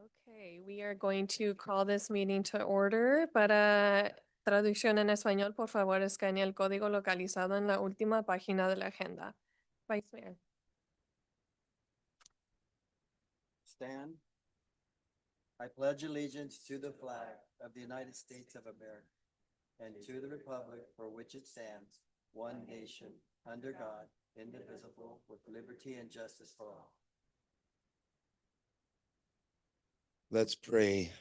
Okay, we are going to call this meeting to order. Para traducción en español, por favor, escanee el código localizado en la última página de la agenda. Vice Mayor. Stand. I pledge allegiance to the flag of the United States of America and to the republic for which it stands, one nation, under God, indivisible, with liberty and justice for all. Let's pray.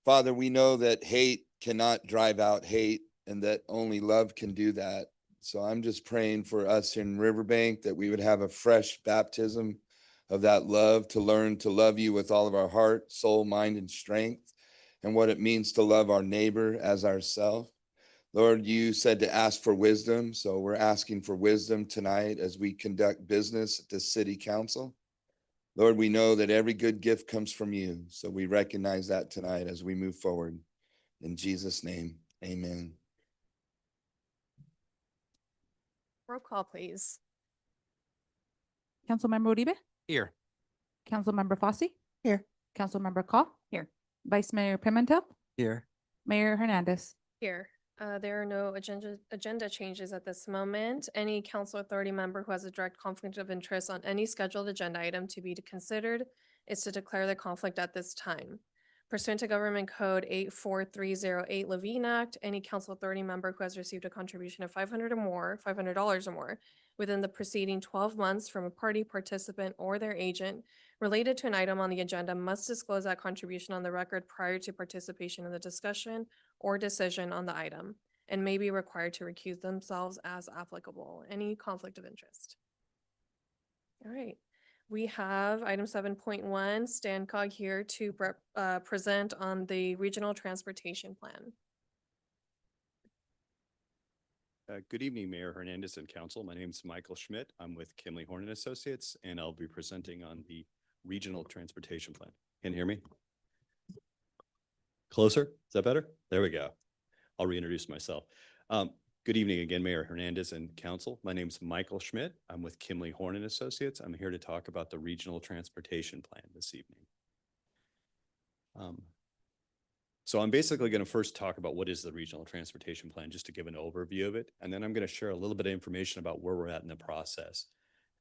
Father, we know that hate cannot drive out hate and that only love can do that. So I'm just praying for us in Riverbank that we would have a fresh baptism of that love, to learn to love you with all of our heart, soul, mind, and strength, and what it means to love our neighbor as ourselves. Lord, you said to ask for wisdom, so we're asking for wisdom tonight as we conduct business at the city council. Lord, we know that every good gift comes from you, so we recognize that tonight as we move forward. In Jesus' name, amen. Roll call, please. Councilmember Uribe? Here. Councilmember Fossey? Here. Councilmember Call? Here. Vice Mayor Pimentel? Here. Mayor Hernandez? Here. There are no agenda changes at this moment. Any council authority member who has a direct conflict of interest on any scheduled agenda item to be considered is to declare the conflict at this time. Pursuant to Government Code 84308 Levine Act, any council authority member who has received a contribution of $500 or more within the preceding 12 months from a party participant or their agent related to an item on the agenda must disclose that contribution on the record prior to participation in the discussion or decision on the item, and may be required to recuse themselves as applicable. Any conflict of interest? All right. We have item 7.1, StanCOG here to present on the Regional Transportation Plan. Good evening, Mayor Hernandez and Council. My name is Michael Schmidt. I'm with Kimley Horn and Associates, and I'll be presenting on the Regional Transportation Plan. Can you hear me? Closer? Is that better? There we go. I'll reintroduce myself. Good evening again, Mayor Hernandez and Council. My name is Michael Schmidt. I'm with Kimley Horn and Associates. I'm here to talk about the Regional Transportation Plan this evening. So I'm basically going to first talk about what is the Regional Transportation Plan, just to give an overview of it. And then I'm going to share a little bit of information about where we're at in the process.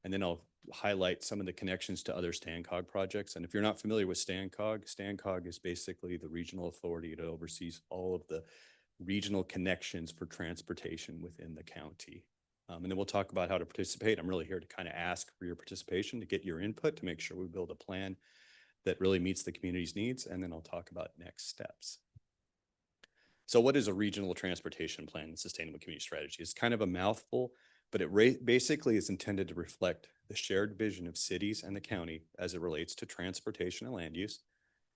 And then I'll highlight some of the connections to other StanCOG projects. And if you're not familiar with StanCOG, StanCOG is basically the regional authority that oversees all of the regional connections for transportation within the county. And then we'll talk about how to participate. I'm really here to kind of ask for your participation, to get your input, to make sure we build a plan that really meets the community's needs. And then I'll talk about next steps. So what is a regional transportation plan and sustainable community strategy? It's kind of a mouthful, but it basically is intended to reflect the shared vision of cities and the county as it relates to transportation and land use.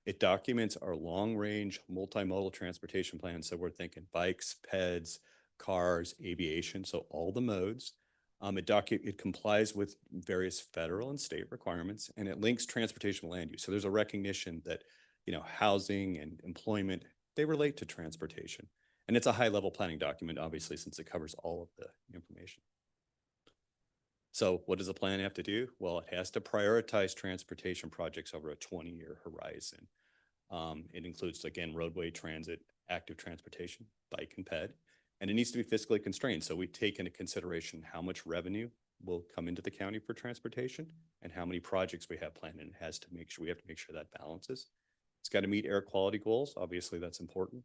It documents our long-range multimodal transportation plan. So we're thinking bikes, peds, cars, aviation, so all the modes. It complies with various federal and state requirements, and it links transportation and land use. So there's a recognition that, housing and employment, they relate to transportation. And it's a high-level planning document, obviously, since it covers all of the information. So what does the plan have to do? Well, it has to prioritize transportation projects over a 20-year horizon. It includes, again, roadway transit, active transportation, bike and ped, and it needs to be fiscally constrained. So we take into consideration how much revenue will come into the county for transportation and how many projects we have planned, and we have to make sure that balances. It's got to meet air quality goals. Obviously, that's important.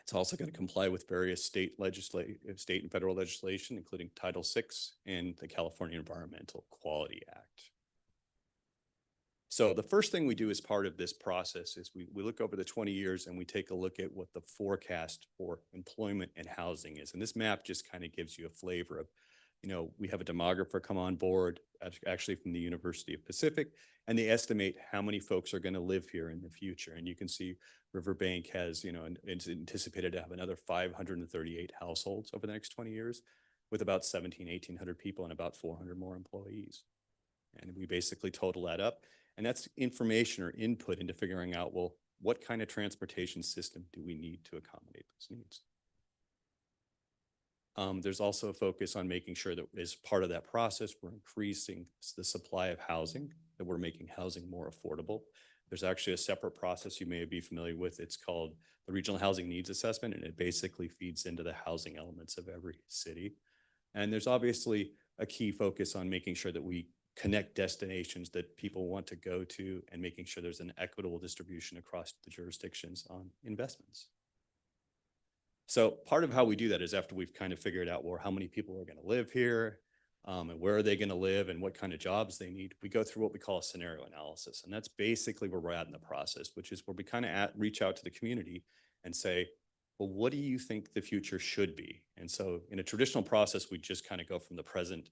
It's also going to comply with various state and federal legislation, including Title VI and the California Environmental Quality Act. So the first thing we do as part of this process is we look over the 20 years and we take a look at what the forecast for employment and housing is. And this map just kind of gives you a flavor of, we have a demographer come on board, actually from the University of Pacific, and they estimate how many folks are going to live here in the future. And you can see Riverbank has, it's anticipated to have another 538 households over the next 20 years with about 1,800 people and about 400 more employees. And we basically total that up. And that's information or input into figuring out, well, what kind of transportation system do we need to accommodate those needs? There's also a focus on making sure that as part of that process, we're increasing the supply of housing, that we're making housing more affordable. There's actually a separate process you may be familiar with. It's called the Regional Housing Needs Assessment, and it basically feeds into the housing elements of every city. And there's obviously a key focus on making sure that we connect destinations that people want to go to and making sure there's an equitable distribution across the jurisdictions on investments. So part of how we do that is after we've kind of figured out, well, how many people are going to live here, and where are they going to live and what kind of jobs they need, we go through what we call a scenario analysis. And that's basically where we're at in the process, which is where we kind of reach out to the community and say, well, what do you think the future should be? And so in a traditional process, we just kind of go from the present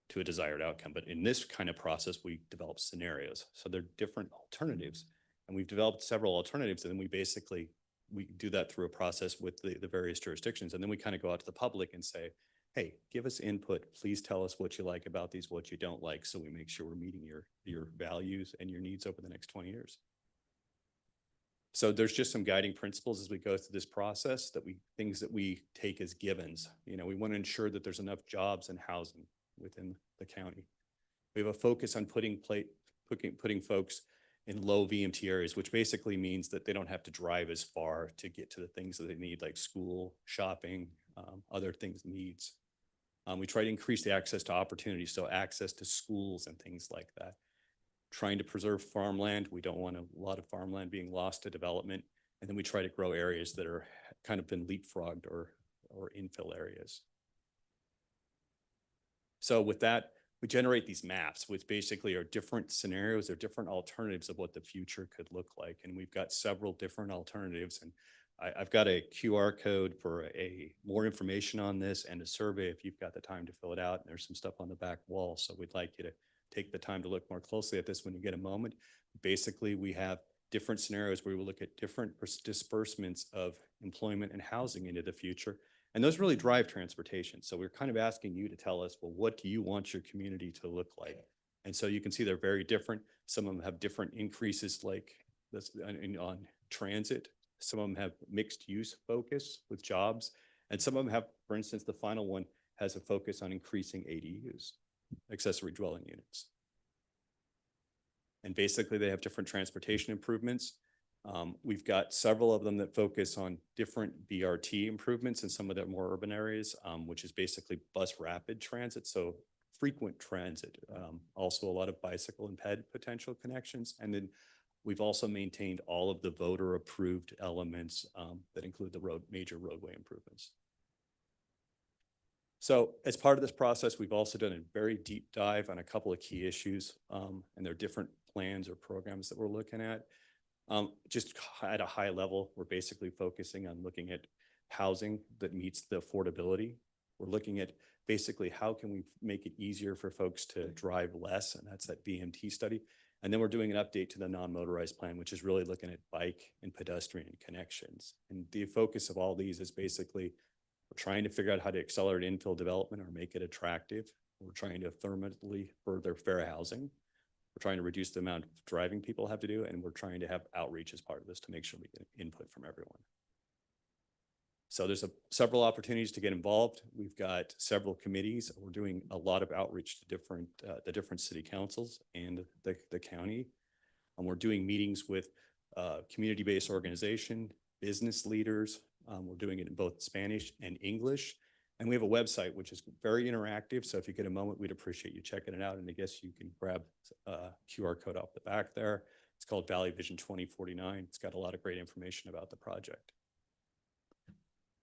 to a desired outcome. But in this kind of process, we develop scenarios. So they're different alternatives. And we've developed several alternatives. And then we do that through a process with the various jurisdictions. And then we kind of go out to the public and say, hey, give us input. Please tell us what you like about these, what you don't like. So we make sure we're meeting your values and your needs over the next 20 years. So there's just some guiding principles as we go through this process things that we take as givens. You know, we want to ensure that there's enough jobs and housing within the county. We have a focus on putting folks in low VMT areas, which basically means that they don't have to drive as far to get to the things that they need, like school, shopping, other things needs. We try to increase the access to opportunities, so access to schools and things like that. Trying to preserve farmland. We don't want a lot of farmland being lost to development. And then we try to grow areas that are kind of been leapfrogged or infill areas. So with that, we generate these maps, which basically are different scenarios or different alternatives of what the future could look like. And we've got several different alternatives. And I've got a QR code for more information on this and a survey if you've got the time to fill it out. And there's some stuff on the back wall. So we'd like you to take the time to look more closely at this when you get a moment. Basically, we have different scenarios where we will look at different disbursements of employment and housing into the future. And those really drive transportation. So we're kind of asking you to tell us, well, what do you want your community to look like? And so you can see they're very different. Some of them have different increases like this on transit. Some of them have mixed use focus with jobs. And some of them have, for instance, the final one has a focus on increasing ADUs, accessory dwelling units. And basically they have different transportation improvements. We've got several of them that focus on different BRT improvements in some of the more urban areas, which is basically bus rapid transit. So frequent transit, also a lot of bicycle and ped potential connections. And then we've also maintained all of the voter approved elements that include the major roadway improvements. So as part of this process, we've also done a very deep dive on a couple of key issues, and there are different plans or programs that we're looking at. Just at a high level, we're basically focusing on looking at housing that meets the affordability. We're looking at basically how can we make it easier for folks to drive less, and that's that BMT study. And then we're doing an update to the non-motorized plan, which is really looking at bike and pedestrian connections. And the focus of all these is basically we're trying to figure out how to accelerate infill development or make it attractive. We're trying to thermally further fair housing. We're trying to reduce the amount of driving people have to do, and we're trying to have outreach as part of this to make sure we get input from everyone. So there's several opportunities to get involved. We've got several committees. We're doing a lot of outreach to the different city councils and the county. And we're doing meetings with community-based organization, business leaders. We're doing it in both Spanish and English. And we have a website, which is very interactive. So if you get a moment, we'd appreciate you checking it out. And I guess you can grab a QR code off the back there. It's called Valley Vision 2049. It's got a lot of great information about the project.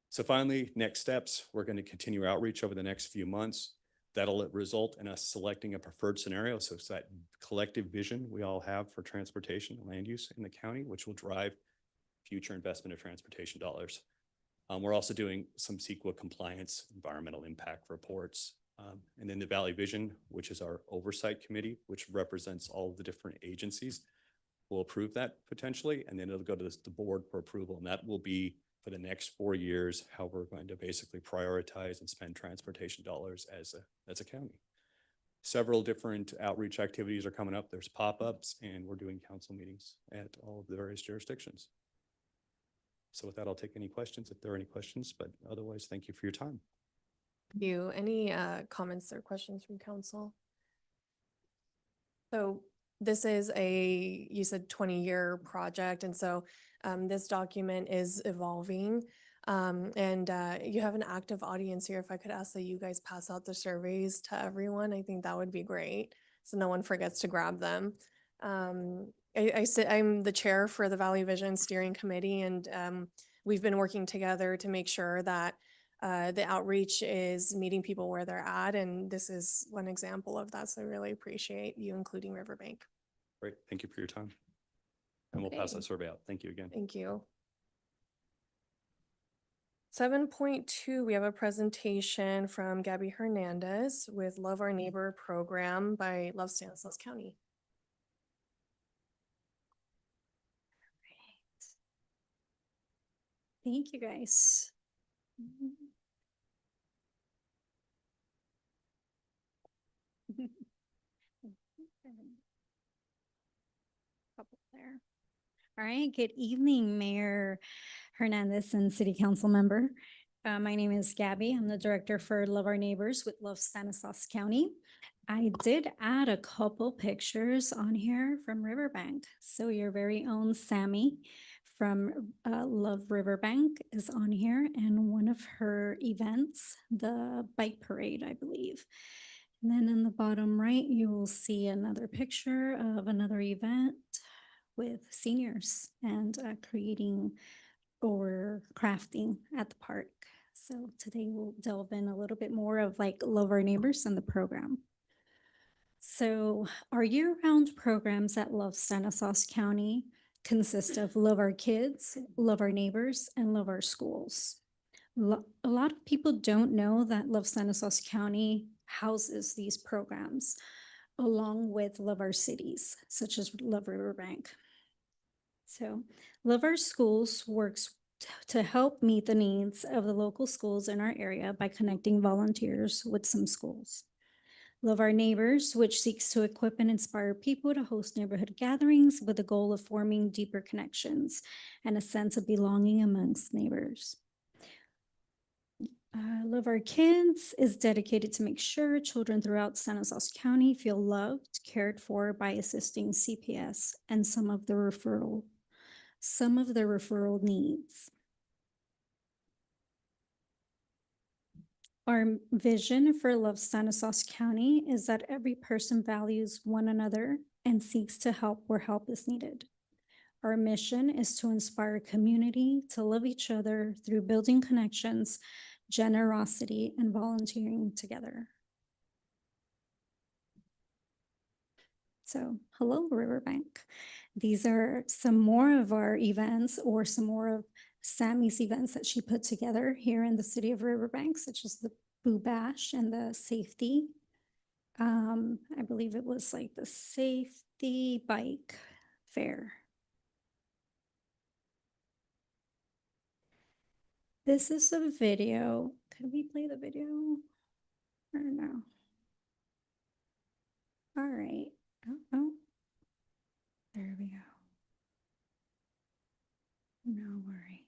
So finally, next steps, we're going to continue outreach over the next few months. That'll result in us selecting a preferred scenario. So it's that collective vision we all have for transportation and land use in the county, which will drive future investment of transportation dollars. We're also doing some CEQA compliance, environmental impact reports. And then the Valley Vision, which is our oversight committee, which represents all of the different agencies, will approve that potentially. And then it'll go to the board for approval. And that will be for the next 4 years, how we're going to basically prioritize and spend transportation dollars as a county. Several different outreach activities are coming up. There's pop-ups, and we're doing council meetings at all of the various jurisdictions. So with that, I'll take any questions if there are any questions, but otherwise, thank you for your time. You, any comments or questions from council? So this is you said 20-year project, and so this document is evolving. And you have an active audience here. If I could ask that you guys pass out the surveys to everyone, I think that would be great, so no one forgets to grab them. I'm the chair for the Valley Vision Steering Committee, and we've been working together to make sure that the outreach is meeting people where they're at, and this is one example of that. So I really appreciate you including Riverbank. Great, thank you for your time. And we'll pass Okay. that survey out. Thank you again. Thank you. 7.2, we have a presentation from Gabby Hernandez with Love Our Neighbor program by Love Stanislaus County. Thank you, guys. Couple there. All right, good evening, Mayor Hernandez and City Council member. My name is Gabby. I'm the director for Love Our Neighbors with Love Stanislaus County. I did add a couple pictures on here from Riverbank. So your very own Sammy from Love Riverbank is on here, and one of her events, the bike parade, I believe. And then in the bottom right, you will see another picture of another event with seniors and creating or crafting at the park. So today we'll delve in a little bit more of like Love Our Neighbors and the program. So our year-round programs at Love Stanislaus County consist of Love Our Kids, Love Our Neighbors, and Love Our Schools. A lot of people don't know that Love Stanislaus County houses these programs along with Love Our Cities, such as Love Riverbank. So Love Our Schools works to help meet the needs of the local schools in our area by connecting volunteers with some schools. Love Our Neighbors, which seeks to equip and inspire people to host neighborhood gatherings with the goal of forming deeper connections and a sense of belonging amongst neighbors. Love Our Kids is dedicated to make sure children throughout Stanislaus County feel loved, cared for by assisting CPS and some of the referral needs. Our vision for Love Stanislaus County is that every person values one another and seeks to help where help is needed. Our mission is to inspire community to love each other through building connections, generosity, and volunteering together. So, hello, Riverbank. These are some more of our events or some more of Sammy's events that she put together here in the city of Riverbank, such as the Boo Bash and the Safety. I believe it was like the Safety Bike Fair. This is a video. Could we play the video or no? All right. Oh, there we go. No worry.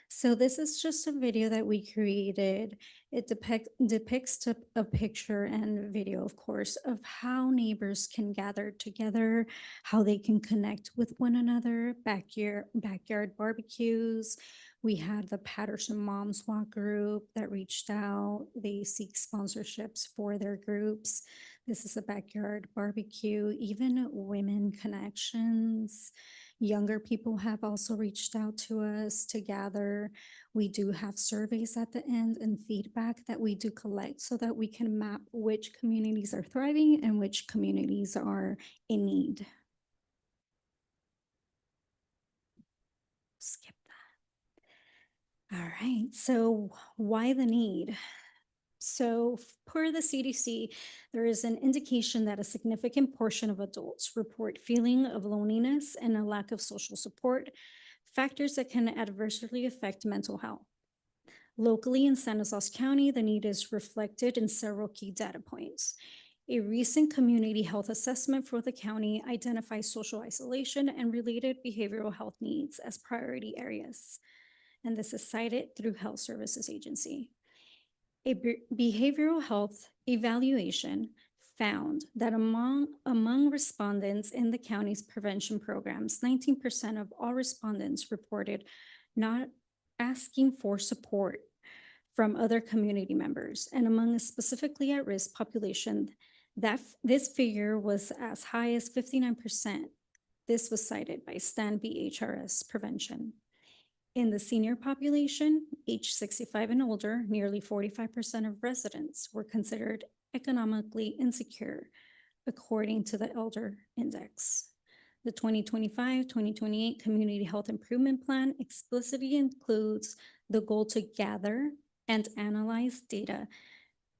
So this is just a video that we created. It depicts a picture and video, of course, of how neighbors can gather together, how they can connect with one another, backyard barbecues. We had the Patterson Moms Walk group that reached out. They seek sponsorships for their groups. This is a backyard barbecue, even women connections. Younger people have also reached out to us to gather. We do have surveys at the end and feedback that we do collect so that we can map which communities are thriving and which communities are in need. Skip that. All right, so why the need? So per the CDC, there is an indication that a significant portion of adults report feeling of loneliness and a lack of social support, factors that can adversely affect mental health. Locally in Stanislaus County, the need is reflected in several key data points. A recent community health assessment for the county identifies social isolation and related behavioral health needs as priority areas. And this is cited through Health Services Agency. A behavioral health evaluation found that among respondents in the county's prevention programs, 19% of all respondents reported not asking for support from other community members. And among a specifically at-risk population, this figure was as high as 59%. This was cited by Stan BHRS Prevention. In the senior population, age 65 and older, nearly 45% of residents were considered economically insecure, according to the Elder Index. The 2025-2028 Community Health Improvement Plan explicitly includes the goal to gather and analyze data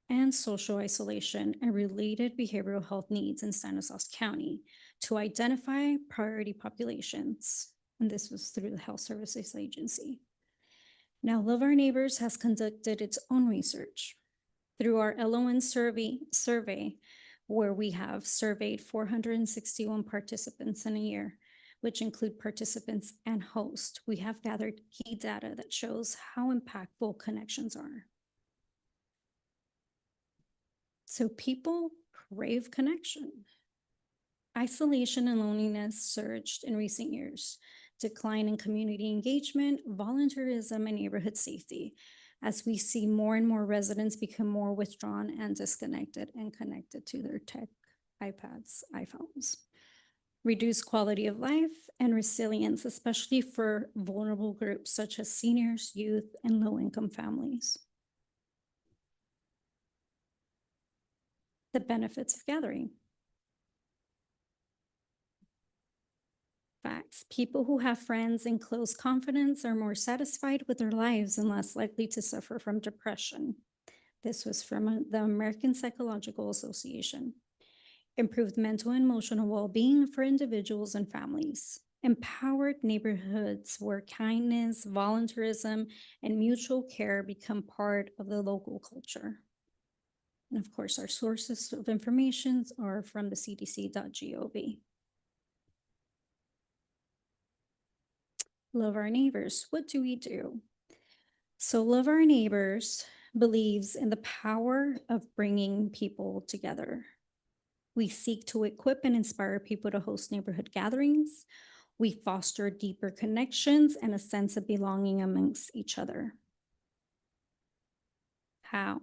and social isolation and related behavioral health needs in Stanislaus County to identify priority populations. And this was through the Health Services Agency. Now, Love Our Neighbors has conducted its own research through our LON survey, where we have surveyed 461 participants in a year, which include participants and hosts. We have gathered key data that shows how impactful connections are. So people crave connection. Isolation and loneliness surged in recent years. Decline in community engagement, volunteerism, and neighborhood safety, as we see more and more residents become more withdrawn and disconnected and connected to their tech, iPads, iPhones. Reduced quality of life and resilience, especially for vulnerable groups such as seniors, youth, and low-income families. The benefits of gathering. Facts. People who have friends in close confidence are more satisfied with their lives and less likely to suffer from depression. This was from the American Psychological Association. Improved mental and emotional well-being for individuals and families. Empowered neighborhoods where kindness, volunteerism, and mutual care become part of the local culture. And of course, our sources of information are from the cdc.gov. Love Our Neighbors. What do we do? So Love Our Neighbors believes in the power of bringing people together. We seek to equip and inspire people to host neighborhood gatherings. We foster deeper connections and a sense of belonging amongst each other. How?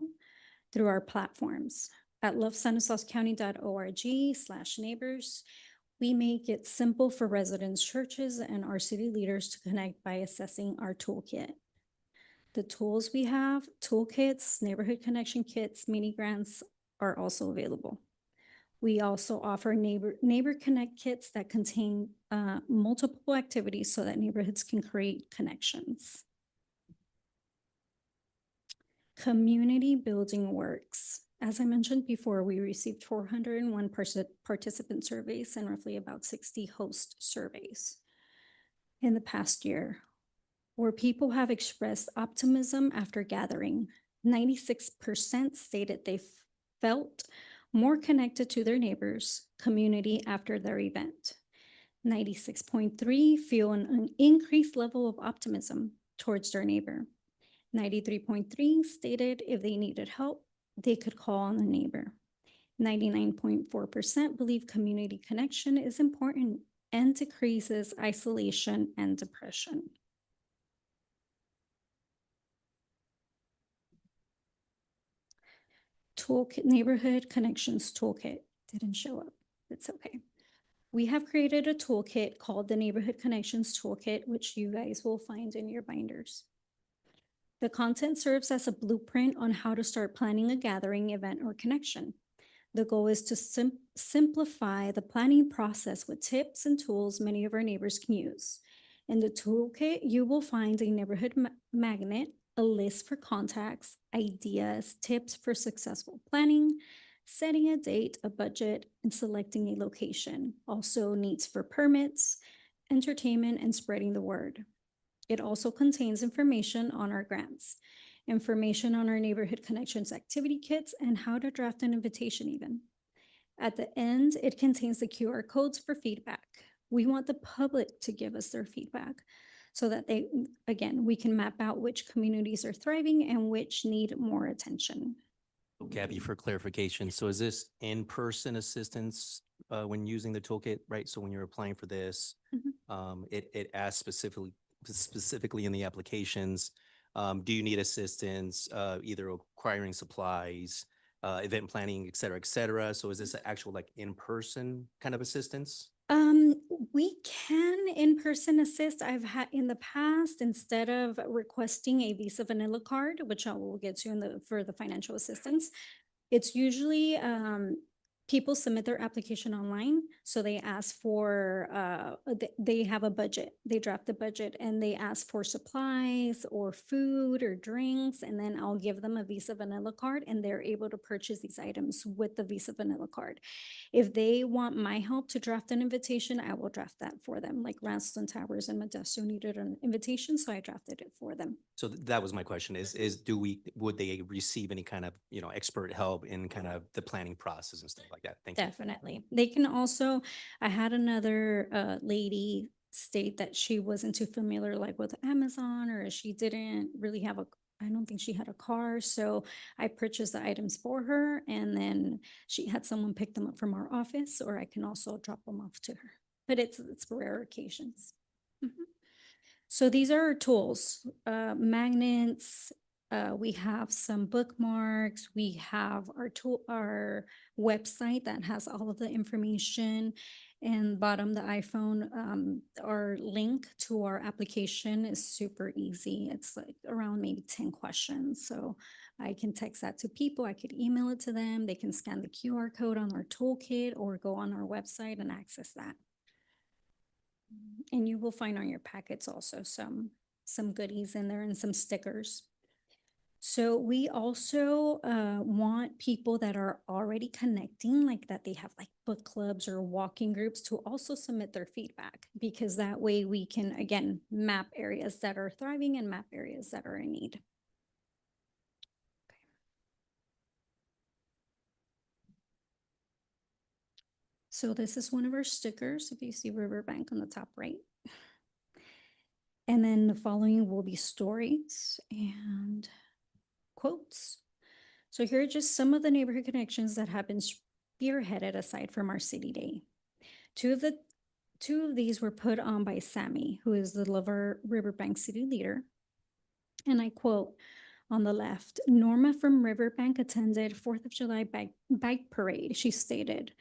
Through our platforms. At lovestanislauscounty.org/neighbors, we make it simple for residents, churches, and our city leaders to connect by assessing our toolkit. The tools we have, toolkits, neighborhood connection kits, mini grants are also available. We also offer neighbor connect kits that contain multiple activities so that neighborhoods can create connections. Community building works. As I mentioned before, we received 401 participant surveys and roughly about 60 host surveys in the past year, where people have expressed optimism after gathering. 96% stated they felt more connected to their neighbors' community after their event. 96.3% feel an increased level of optimism towards their neighbor. 93.3% stated if they needed help, they could call on the neighbor. 99.4% believe community connection is important and decreases isolation and depression. Toolkit, Neighborhood Connections Toolkit didn't show up. It's okay. We have created a toolkit called the Neighborhood Connections Toolkit, which you guys will find in your binders. The content serves as a blueprint on how to start planning a gathering, event, or connection. The goal is to simplify the planning process with tips and tools many of our neighbors can use. In the toolkit, you will find a neighborhood magnet, a list for contacts, ideas, tips for successful planning, setting a date, a budget, and selecting a location. Also needs for permits, entertainment, and spreading the word. It also contains information on our grants, information on our neighborhood connections activity kits, and how to draft an invitation even. At the end, it contains the QR codes for feedback. We want the public to give us their feedback. so that they, again, we can map out which communities are thriving and which need more attention. Gabby, for clarification, so is this in-person assistance when using the toolkit, right? So when you're applying for this, it asks specifically in the applications, do you need assistance, either acquiring supplies, event planning, et cetera, et cetera? So is this an actual like in-person kind of assistance? We can in-person assist. I've had in the past, instead of requesting a Visa Vanilla card, which I will get to for the financial assistance, it's usually, people submit their application online. So they ask for, they have a budget, they draft a budget and they ask for supplies or food or drinks. And then I'll give them a Visa Vanilla card and they're able to purchase these items with the Visa Vanilla card. If they want my help to draft an invitation, I will draft that for them. Like Ranston Towers and Modesto needed an invitation, so I drafted it for them. So that was my question is would they receive any kind of, expert help in kind of the planning process and stuff like that? Thank you. Definitely. They can also, I had another lady state that she wasn't too familiar like with Amazon, or she didn't really have I don't think she had a car. So I purchased the items for her and then she had someone pick them up from our office, or I can also drop them off to her. But it's rare occasions. So these are our tools, magnets. We have some bookmarks. We have our website that has all of the information. And bottom, the iPhone, our link to our application is super easy. It's like around maybe 10 questions. So I can text that to people. I could email it to them. They can scan the QR code on our toolkit or go on our website and access that. And you will find on your packets also some goodies in there and some stickers. So we also want people that are already connecting, like that they have like book clubs or walking groups, to also submit their feedback, because that way we can, again, map areas that are thriving and map areas that are in need. So this is one of our stickers, if you see Riverbank on the top right. And then the following will be stories and quotes. So here are just some of the neighborhood connections that have been spearheaded aside from our city day. Two of these were put on by Sammy, who is the Riverbank city leader. And I quote on the left, Norma from Riverbank attended 4th of July bike parade. She stated,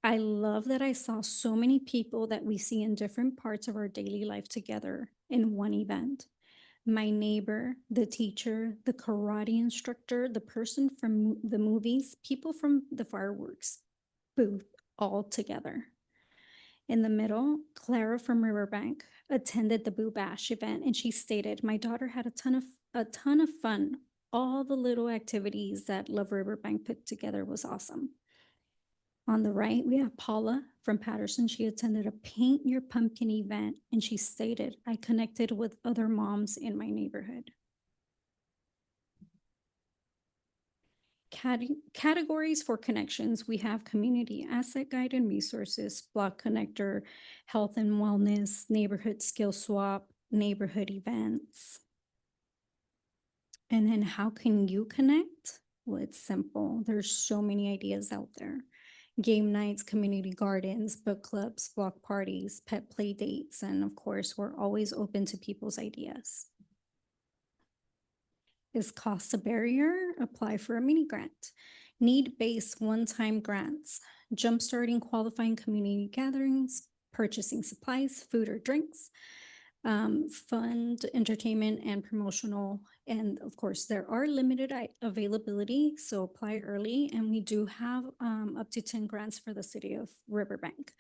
I love that I saw so many people that we see in different parts of our daily life together in one event. My neighbor, the teacher, the karate instructor, the person from the movies, people from the fireworks booth, all together. In the middle, Clara from Riverbank attended the Boo Bash event, and she stated, my daughter had a ton of fun. All the little activities that Love Riverbank put together was awesome. On the right, we have Paula from Patterson. She attended a Paint Your Pumpkin event, and she stated, I connected with other moms in my neighborhood. Categories for connections. We have community asset guide and resources, block connector, health and wellness, neighborhood skill swap, neighborhood events. And then how can you connect? Well, it's simple. There's so many ideas out there. Game nights, community gardens, book clubs, block parties, pet play dates, and of course, we're always open to people's ideas. Is cost a barrier? Apply for a mini grant. Need-based one-time grants, jumpstarting qualifying community gatherings, purchasing supplies, food or drinks, fund entertainment and promotional. And of course, there are limited availability, so apply early. And we do have up to 10 grants for the city of Riverbank.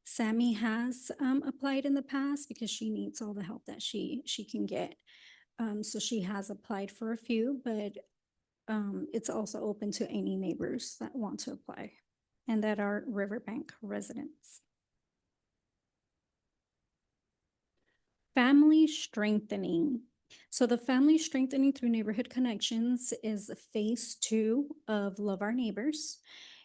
Sammy has applied in the past because she needs all the help that she can get. So she has applied for a few, but it's also open to any neighbors that want to apply and that are Riverbank residents. Family strengthening. So the family strengthening through neighborhood connections is phase 2 of Love Our Neighbors.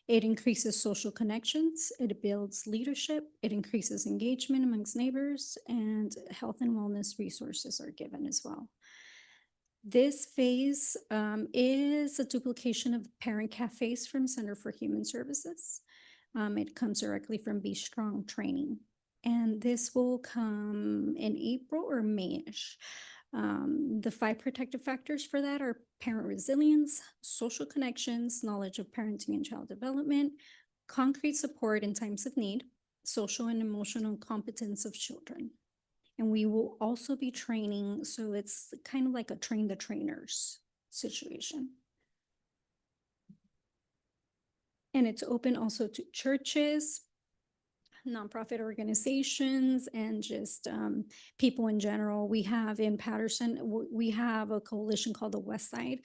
It increases social connections, it builds leadership, it increases engagement amongst neighbors, and health and wellness resources are given as well. This phase is a duplication of parent cafes from Center for Human Services. It comes directly from Be Strong training. And this will come in April or May-ish. The 5 protective factors for that are parent resilience, social connections, knowledge of parenting and child development, concrete support in times of need, social and emotional competence of children. And we will also be training, so it's kind of like a train the trainers situation. And it's open also to churches, nonprofit organizations, and just people in general. We have in Patterson, we have a coalition called the West Side,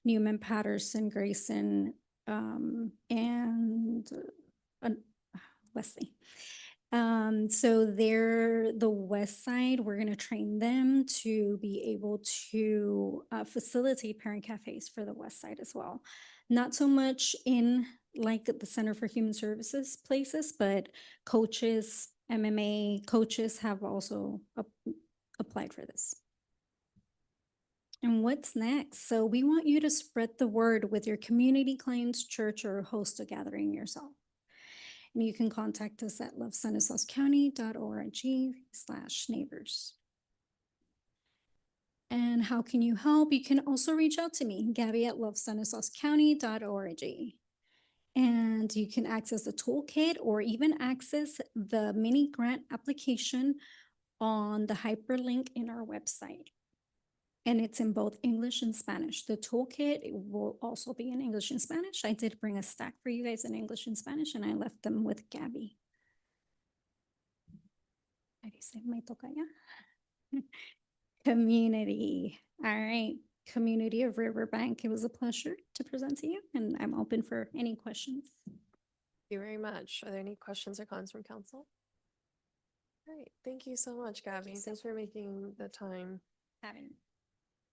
Newman, Patterson, Grayson, and Wesley. So they're the West Side. We're going to train them to be able to facilitate parent cafes for the West Side as well. Not so much in like the Center for Human Services places, but coaches, MMA coaches have also applied for this. And what's next? So we want you to spread the word with your community, clients, church, or host a gathering yourself. And you can contact us at lovestanislauscounty.org/neighbors. And how can you help? You can also reach out to me, Gabby at lovestanislauscounty.org. And you can access the toolkit or even access the mini grant application on the hyperlink in our website. And it's in both English and Spanish. The toolkit will also be in English and Spanish. I did bring a stack for you guys in English and Spanish, and I left them with Gabby. Ahí dice, me toca ya. Community. All right. Community of Riverbank. It was a pleasure to present to you, and I'm open for any questions. Thank you very much. Are there any questions or comments from council? All right, thank you so much, Gabby. Thanks for making the time.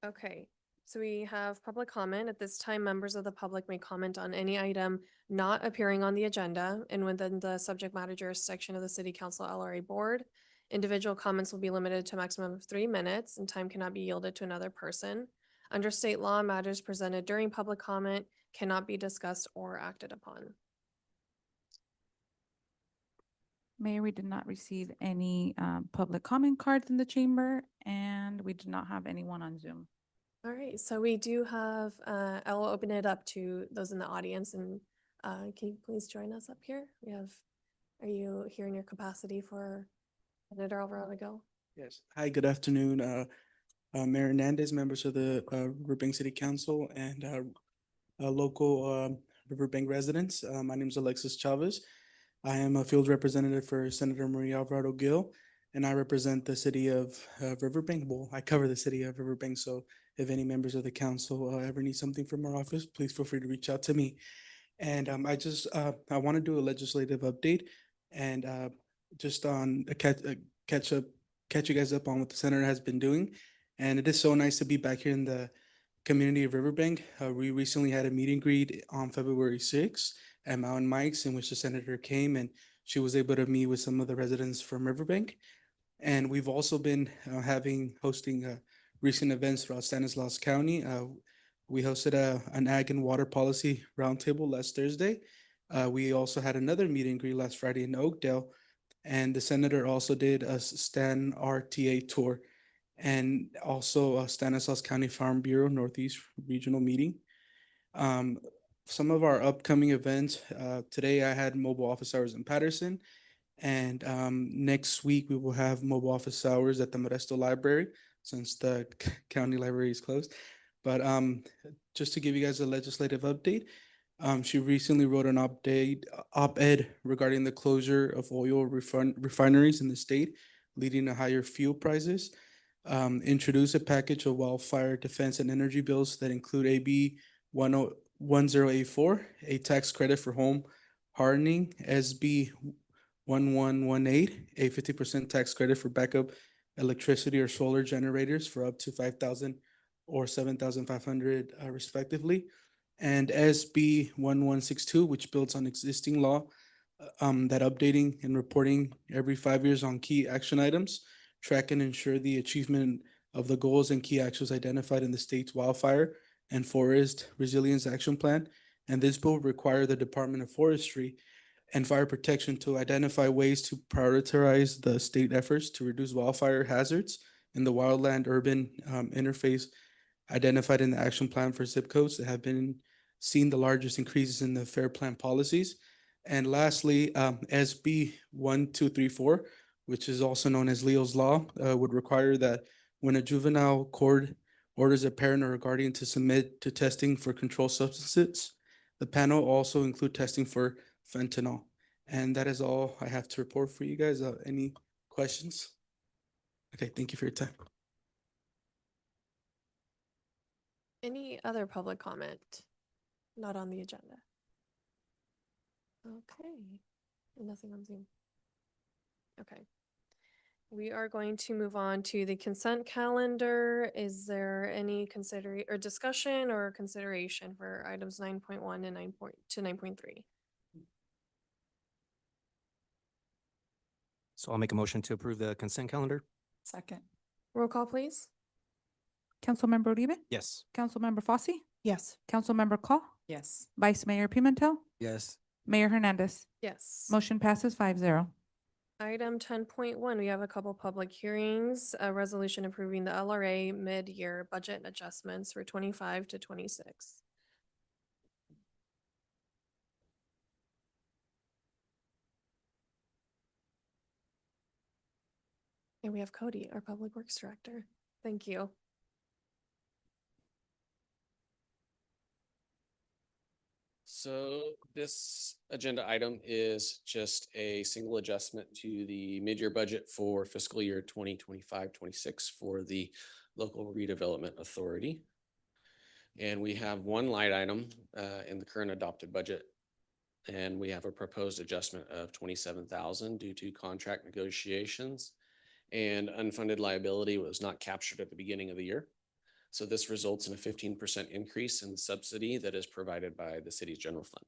Okay, so we have public comment. At this time, members of the public may comment on any item not appearing on the agenda and within the subject matter jurisdiction of the City Council LRA Board. Individual comments will be limited to a maximum of 3 minutes and time cannot be yielded to another person. Under state law, matters presented during public comment cannot be discussed or acted upon. Mayor, we did not receive any public comment cards in the chamber, and we do not have anyone on Zoom. All right, so we do have, I will open it up to those in the audience, and can you please join us up here? We have, are you here in your capacity for Senator Alvarado? Yes. Hi, good afternoon, Mayor Hernandez, members of the Riverbank City Council, and local Riverbank residents. My name is Alexis Chavez. I am a field representative for Senator Maria Alvarado Gil, and I represent the city of Riverbank. Well, I cover the city of Riverbank, so if any members of the council ever need something from our office, please feel free to reach out to me. And I want to do a legislative update and just on catch you guys up on what the senator has been doing. And it is so nice to be back here in the community of Riverbank. We recently had a meet and greet on February 6th at Mountain Mike's, in which the senator came and she was able to meet with some of the residents from Riverbank. And we've also been hosting recent events throughout Stanislaus County. We hosted an ag and water policy roundtable last Thursday. We also had another meet and greet last Friday in Oakdale. And the senator also did a Stan RTA tour and also a Stanislaus County Farm Bureau Northeast Regional meeting. Some of our upcoming events, today I had mobile office hours in Patterson, and next week we will have mobile office hours at the Modesto Library since the county library is closed. But just to give you guys a legislative update, she recently wrote an op-ed regarding the closure of oil refineries in the state, leading to higher fuel prices. Introduce a package of wildfire defense and energy bills that include AB 1084, a tax credit for home hardening, SB 1118, a 50% tax credit for backup electricity or solar generators for up to 5,000 or 7,500 respectively. and SB 1162, which builds on existing law, that updating and reporting every 5 years on key action items, track and ensure the achievement of the goals and key actions identified in the state's wildfire and forest resilience action plan. And this bill will require the Department of Forestry and Fire Protection to identify ways to prioritize the state efforts to reduce wildfire hazards in the wildland-urban interface identified in the action plan for zip codes that have been seen the largest increases in the fair plan policies. And lastly, SB 1234, which is also known as Leo's Law, would require that when a juvenile court orders a parent or a guardian to submit to testing for controlled substances, the panel also include testing for fentanyl. And that is all I have to report for you guys. Any questions? Okay, thank you for your time. Any other public comment? Not on the agenda. Okay, nothing on Zoom. Okay. We are going to move on to the consent calendar. Is there any discussion or consideration for items 9.1 and 9.3? So I'll make a motion to approve the consent calendar? Second. Roll call, please. Councilmember Uribe? Yes. Councilmember Fosse? Yes. Councilmember Call? Yes. Vice Mayor Pimentel? Yes. Mayor Hernandez? Yes. Motion passes 5-0. Item 10.1, we have a couple public hearings, a resolution approving the LRA mid-year budget adjustments for 25 to 26. And we have Cody, our Public Works Director. Thank you. So this agenda item is just a single adjustment to the mid-year budget for fiscal year 2025-26 for the local redevelopment authority. And we have one line item in the current adopted budget. And we have a proposed adjustment of 27,000 due to contract negotiations and unfunded liability was not captured at the beginning of the year. So this results in a 15% increase in the subsidy that is provided by the city's general fund.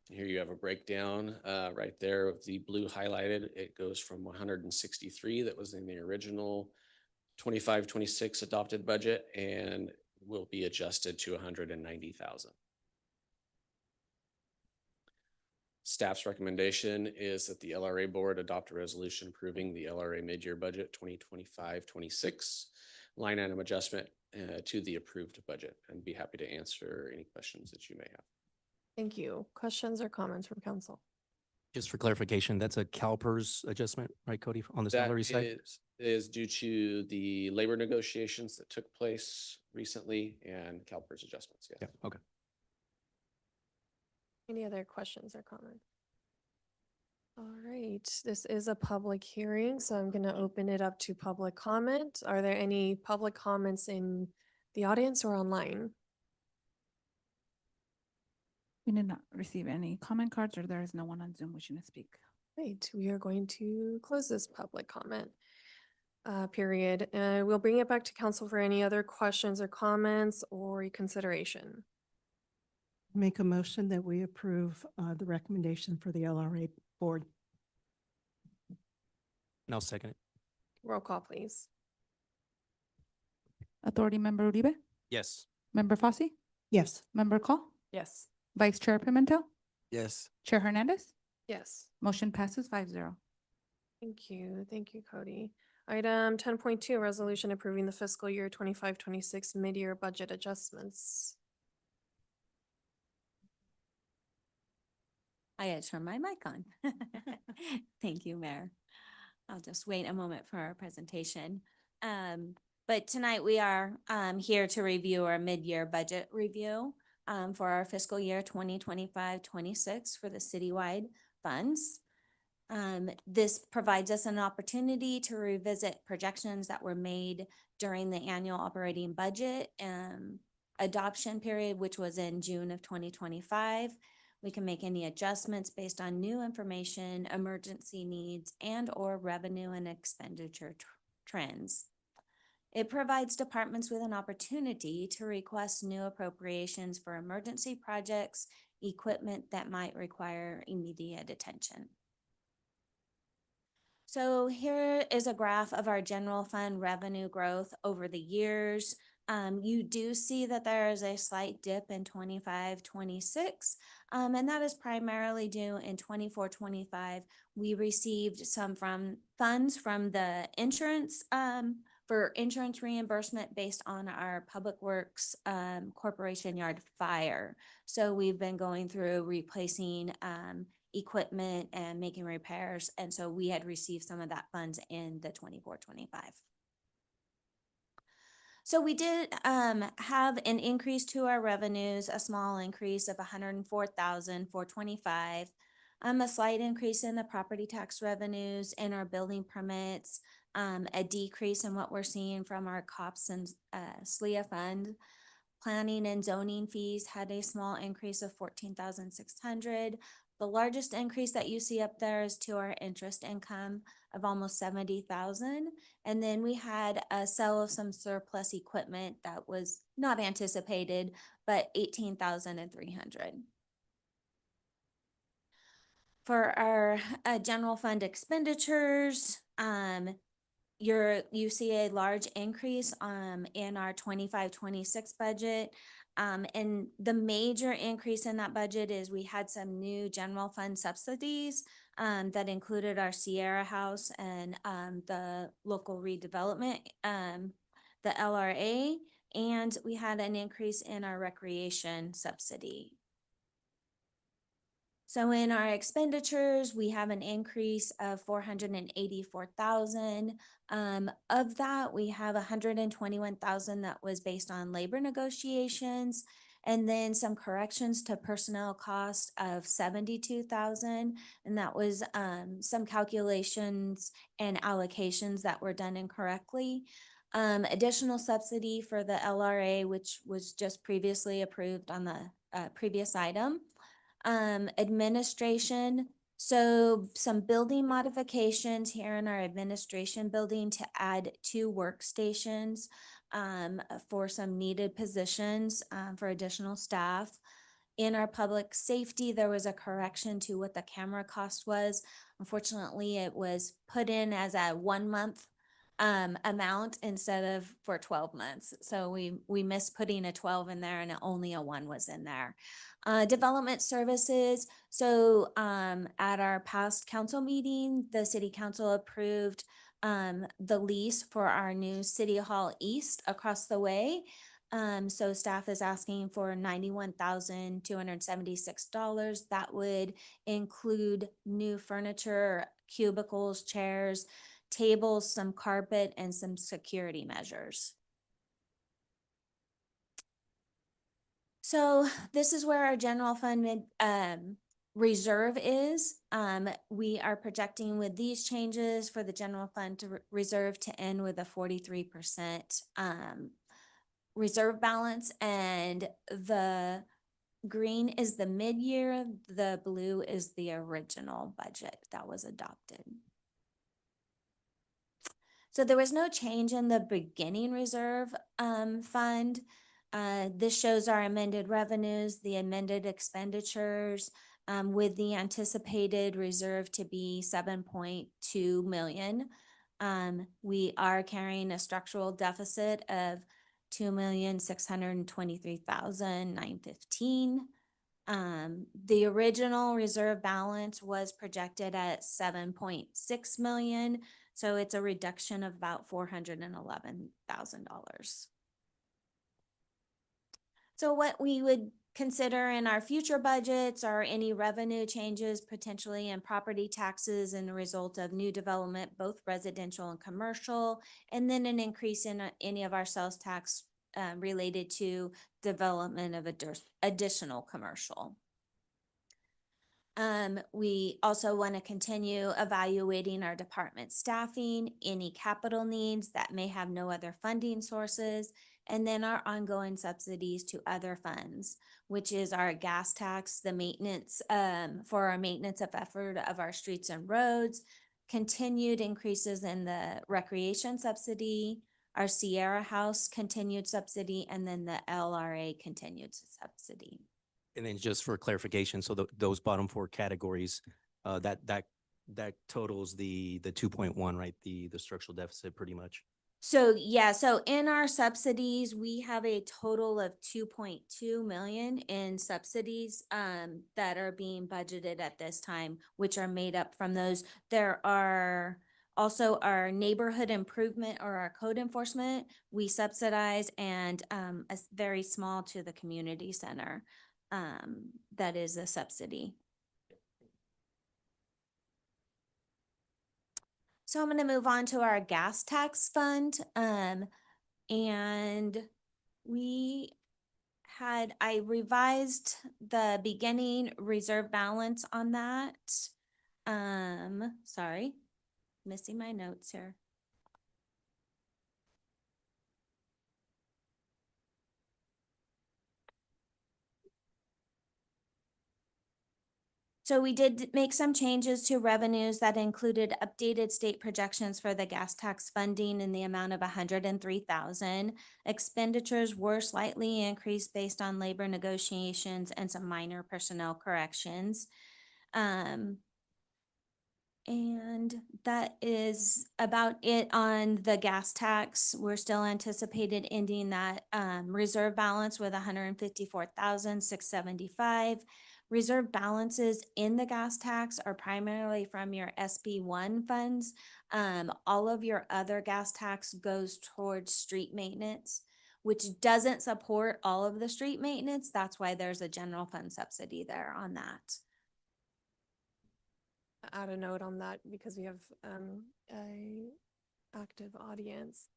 Here you have a breakdown right there with the blue highlighted. It goes from 163 that was in the original 25-26 adopted budget and will be adjusted to 190,000. Staff's recommendation is that the LRA board adopt a resolution approving the LRA mid-year budget 2025-26 line item adjustment to the approved budget, and be happy to answer any questions that you may have. Thank you. Questions or comments from council? Just for clarification, that's a CalPERS adjustment, right, Cody, on the That salary side? is due to the labor negotiations that took place recently and CalPERS adjustments. Yes. Yeah, okay. Any other questions or comments? All right, this is a public hearing, so I'm going to open it up to public comment. Are there any public comments in the audience or online? We did not receive any comment cards, or there is no one on Zoom wishing to speak. Great, we are going to close this public comment period. We'll bring it back to council for any other questions or comments or reconsideration. Make a motion that we approve the recommendation for the LRA board. And I'll second it. Roll call, please. Authority Member Uribe? Yes. Member Fosse? Yes. Member Call? Yes. Vice Chair Pimentel? Yes. Chair Hernandez? Yes. Motion passes 5-0. Thank you. Thank you, Cody. Item 10.2, resolution approving the fiscal year 25-26 mid-year budget adjustments. I had turned my mic on. Thank you, Mayor. I'll just wait a moment for our presentation. But tonight we are here to review our mid-year budget review for our fiscal year 2025-26 for the citywide funds. This provides us an opportunity to revisit projections that were made during the annual operating budget adoption period, which was in June of 2025. We can make any adjustments based on new information, emergency needs, and or revenue and expenditure trends. It provides departments with an opportunity to request new appropriations for emergency projects, equipment that might require immediate attention. So here is a graph of our general fund revenue growth over the years. You do see that there is a slight dip in 25-26, and that is primarily due in 24-25. We received some funds from the insurance, for insurance reimbursement based on our Public Works Corporation Yard fire. So we've been going through replacing equipment and making repairs. And so we had received some of that funds in the 24-25. So we did have an increase to our revenues, a small increase of 104,425, a slight increase in the property tax revenues and our building permits, a decrease in what we're seeing from our COPS and SLEA fund. Planning and zoning fees had a small increase of 14,600. The largest increase that you see up there is to our interest income of almost 70,000. And then we had a sale of some surplus equipment that was not anticipated, but 18,300. For our general fund expenditures, you see a large increase in our 25-26 budget. And the major increase in that budget is we had some new general fund subsidies that included our Sierra House and the local redevelopment, the LRA, and we had an increase in our recreation subsidy. So in our expenditures, we have an increase of 484,000. Of that, we have 121,000 that was based on labor negotiations, and then some corrections to personnel cost of 72,000. And that was some calculations and allocations that were done incorrectly. Additional subsidy for the LRA, which was just previously approved on the previous item. Administration, so some building modifications here in our administration building to add 2 workstations for some needed positions for additional staff. In our public safety, there was a correction to what the camera cost was. Unfortunately, it was put in as a 1 month amount instead of for 12 months. So we missed putting a 12 in there and only a 1 was in there. Development services. So at our past council meeting, the city council approved the lease for our new City Hall East across the way. So staff is asking for $91,276. That would include new furniture, cubicles, chairs, tables, some carpet, and some security measures. So this is where our general fund reserve is. We are projecting with these changes for the general fund to reserve to end with a 43% reserve balance, and the green is the mid-year, the blue is the original budget that was adopted. So there was no change in the beginning reserve fund. This shows our amended revenues, the amended expenditures, with the anticipated reserve to be 7.2 million. We are carrying a structural deficit of 2,623,915. The original reserve balance was projected at 7.6 million, so it's a reduction of about $411,000. So what we would consider in our future budgets are any revenue changes potentially in property taxes and the result of new development, both residential and commercial, and then an increase in any of our sales tax related to development of additional commercial. We also want to continue evaluating our department staffing, any capital needs that may have no other funding sources, and then our ongoing subsidies to other funds, which is our gas tax, the maintenance, for our maintenance of effort of our streets and roads, continued increases in the recreation subsidy, our Sierra House continued subsidy, and then the LRA continued subsidy. And then just for clarification, so those bottom four categories, that totals the 2.1, right? The structural deficit pretty much. So yeah, so in our subsidies, we have a total of 2.2 million in subsidies that are being budgeted at this time, which are made up from those. There are also our neighborhood improvement or our code enforcement, we subsidize, and very small to the community center. That is a subsidy. So I'm going to move on to our gas tax fund. And I revised the beginning reserve balance on that. Sorry, missing my notes here. So we did make some changes to revenues that included updated state projections for the gas tax funding in the amount of 103,000. Expenditures were slightly increased based on labor negotiations and some minor personnel corrections. And that is about it on the gas tax. We're still anticipated ending that reserve balance with 154,675. Reserve balances in the gas tax are primarily from your SB1 funds. All of your other gas tax goes towards street maintenance, which doesn't support all of the street maintenance. That's why there's a general fund subsidy there on that. Add a note on that because we have a active audience.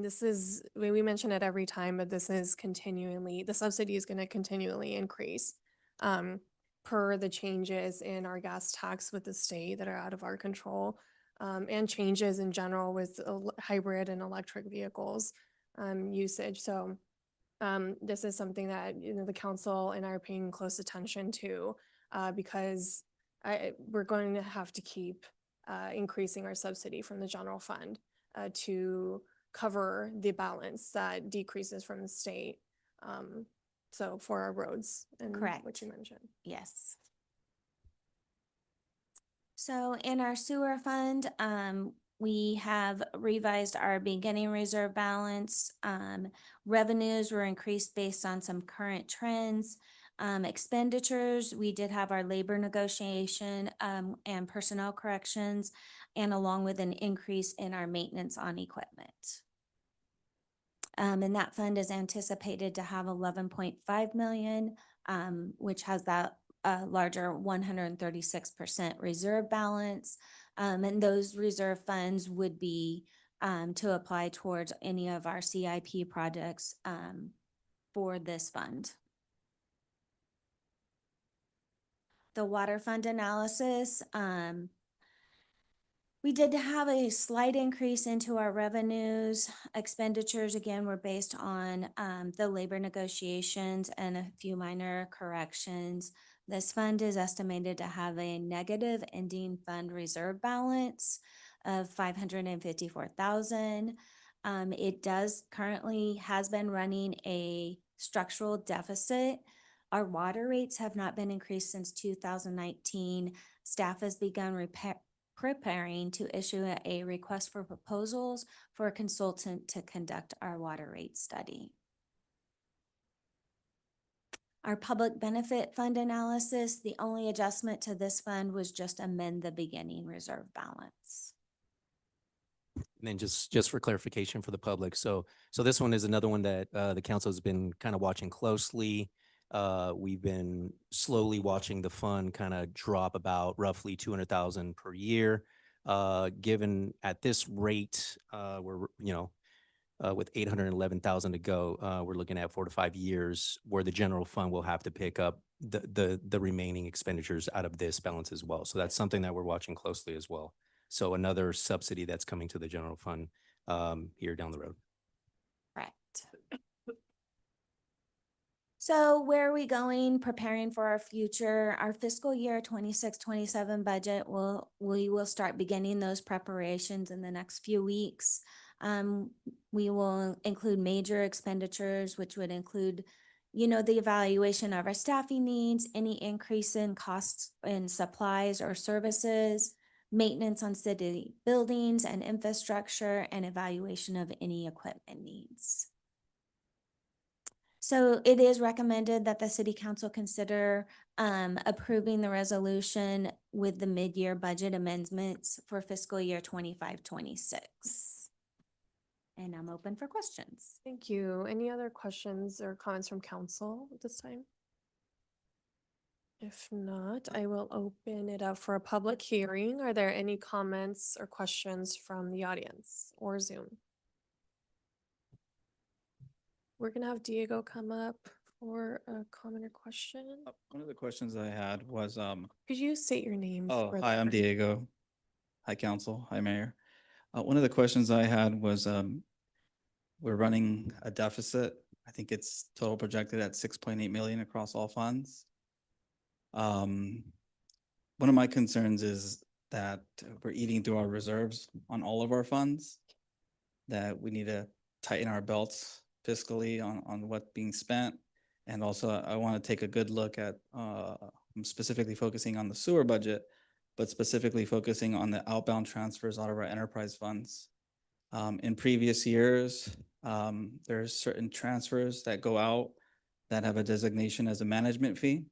This is, we mention it every time, but this is continually, the subsidy is going to continually increase per the changes in our gas tax with the state that are out of our control, and changes in general with hybrid and electric vehicles usage. So this is something that, the council and I are paying close attention to because we're going to have to keep increasing our subsidy from the general fund to cover the balance that decreases from the state. So for our roads and Correct. what you mentioned. Yes. So in our sewer fund, we have revised our beginning reserve balance. Revenues were increased based on some current trends. Expenditures, we did have our labor negotiation and personnel corrections, and along with an increase in our maintenance on equipment. And that fund is anticipated to have 11.5 million, which has that larger 136% reserve balance. And those reserve funds would be to apply towards any of our CIP projects for this fund. The water fund analysis, we did have a slight increase into our revenues. Expenditures, again, were based on the labor negotiations and a few minor corrections. This fund is estimated to have a negative ending fund reserve balance of 554,000. It does currently has been running a structural deficit. Our water rates have not been increased since 2019. Staff has begun preparing to issue a request for proposals for a consultant to conduct our water rate study. Our public benefit fund analysis, the only adjustment to this fund was just amend the beginning reserve balance. And then just for clarification for the public. So this one is another one that the council has been kind of watching closely. We've been slowly watching the fund kind of drop about roughly 200,000 per year. Given at this rate, we're, with 811,000 to go, we're looking at 4 to 5 years where the general fund will have to pick up the remaining expenditures out of this balance as well. So that's something that we're watching closely as well. So another subsidy that's coming to the general fund here down the road. Correct. So where are we going preparing for our future? Our fiscal year 26-27 budget we will start beginning those preparations in the next few weeks. We will include major expenditures, which would include, the evaluation of our staffing needs, any increase in costs in supplies or services, maintenance on city buildings and infrastructure, and evaluation of any equipment needs. So it is recommended that the city council consider approving the resolution with the mid-year budget amendments for fiscal year 25-26. And I'm open for questions. Thank you. Any other questions or comments from council at this time? If not, I will open it up for a public hearing. Are there any comments or questions from the audience or Zoom? We're gonna have Diego come up for a comment or question. One of the questions I had was, Could you state your name? oh, for the hi, I'm record? Diego. Hi, council. Hi, mayor. One of the questions I had was, we're running a deficit. I think it's total projected at 6.8 million across all funds. One of my concerns is that we're eating through our reserves on all of our funds, that we need to tighten our belts fiscally on what's being spent. And also, I want to take a good look at, I'm specifically focusing on the sewer budget, but specifically focusing on the outbound transfers out of our enterprise funds. In previous years, there's certain transfers that go out that have a designation as a management fee.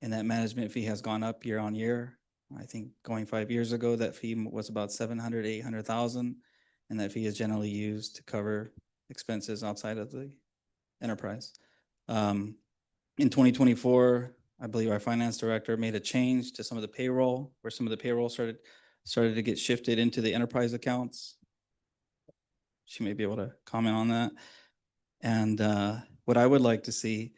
And that management fee has gone up year on year. I think going 5 years ago, that fee was about 700, 800,000. And that fee is generally used to cover expenses outside of the enterprise. In 2024, I believe our finance director made a change to some of the payroll, where some of the payroll started to get shifted into the enterprise accounts. She may be able to comment on that. And what I would like to see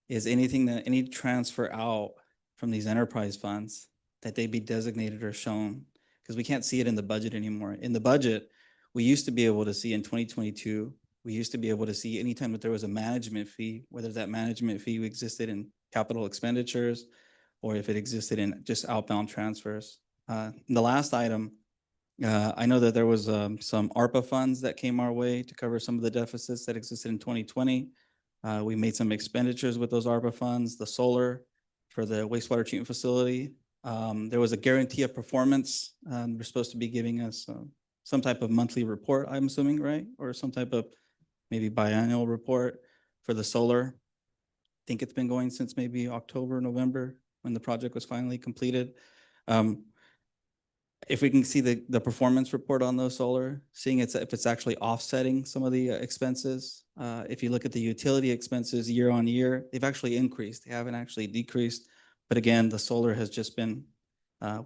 is any transfer out from these enterprise funds, that they be designated or shown, because we can't see it in the budget anymore. In the budget, we used to be able to see in 2022, we used to be able to see anytime that there was a management fee, whether that management fee existed in capital expenditures or if it existed in just outbound transfers. The last item, I know that there was some ARPA funds that came our way to cover some of the deficits that existed in 2020. We made some expenditures with those ARPA funds, the solar for the wastewater treatment facility. There was a guarantee of performance. They're supposed to be giving us some type of monthly report, I'm assuming, right? Or some type of maybe biannual report for the solar. I think it's been going since maybe October, November, when the project was finally completed. If we can see the performance report on those solar, seeing if it's actually offsetting some of the expenses. If you look at the utility expenses year on year, they've actually increased. They haven't actually decreased. But again, the solar has just been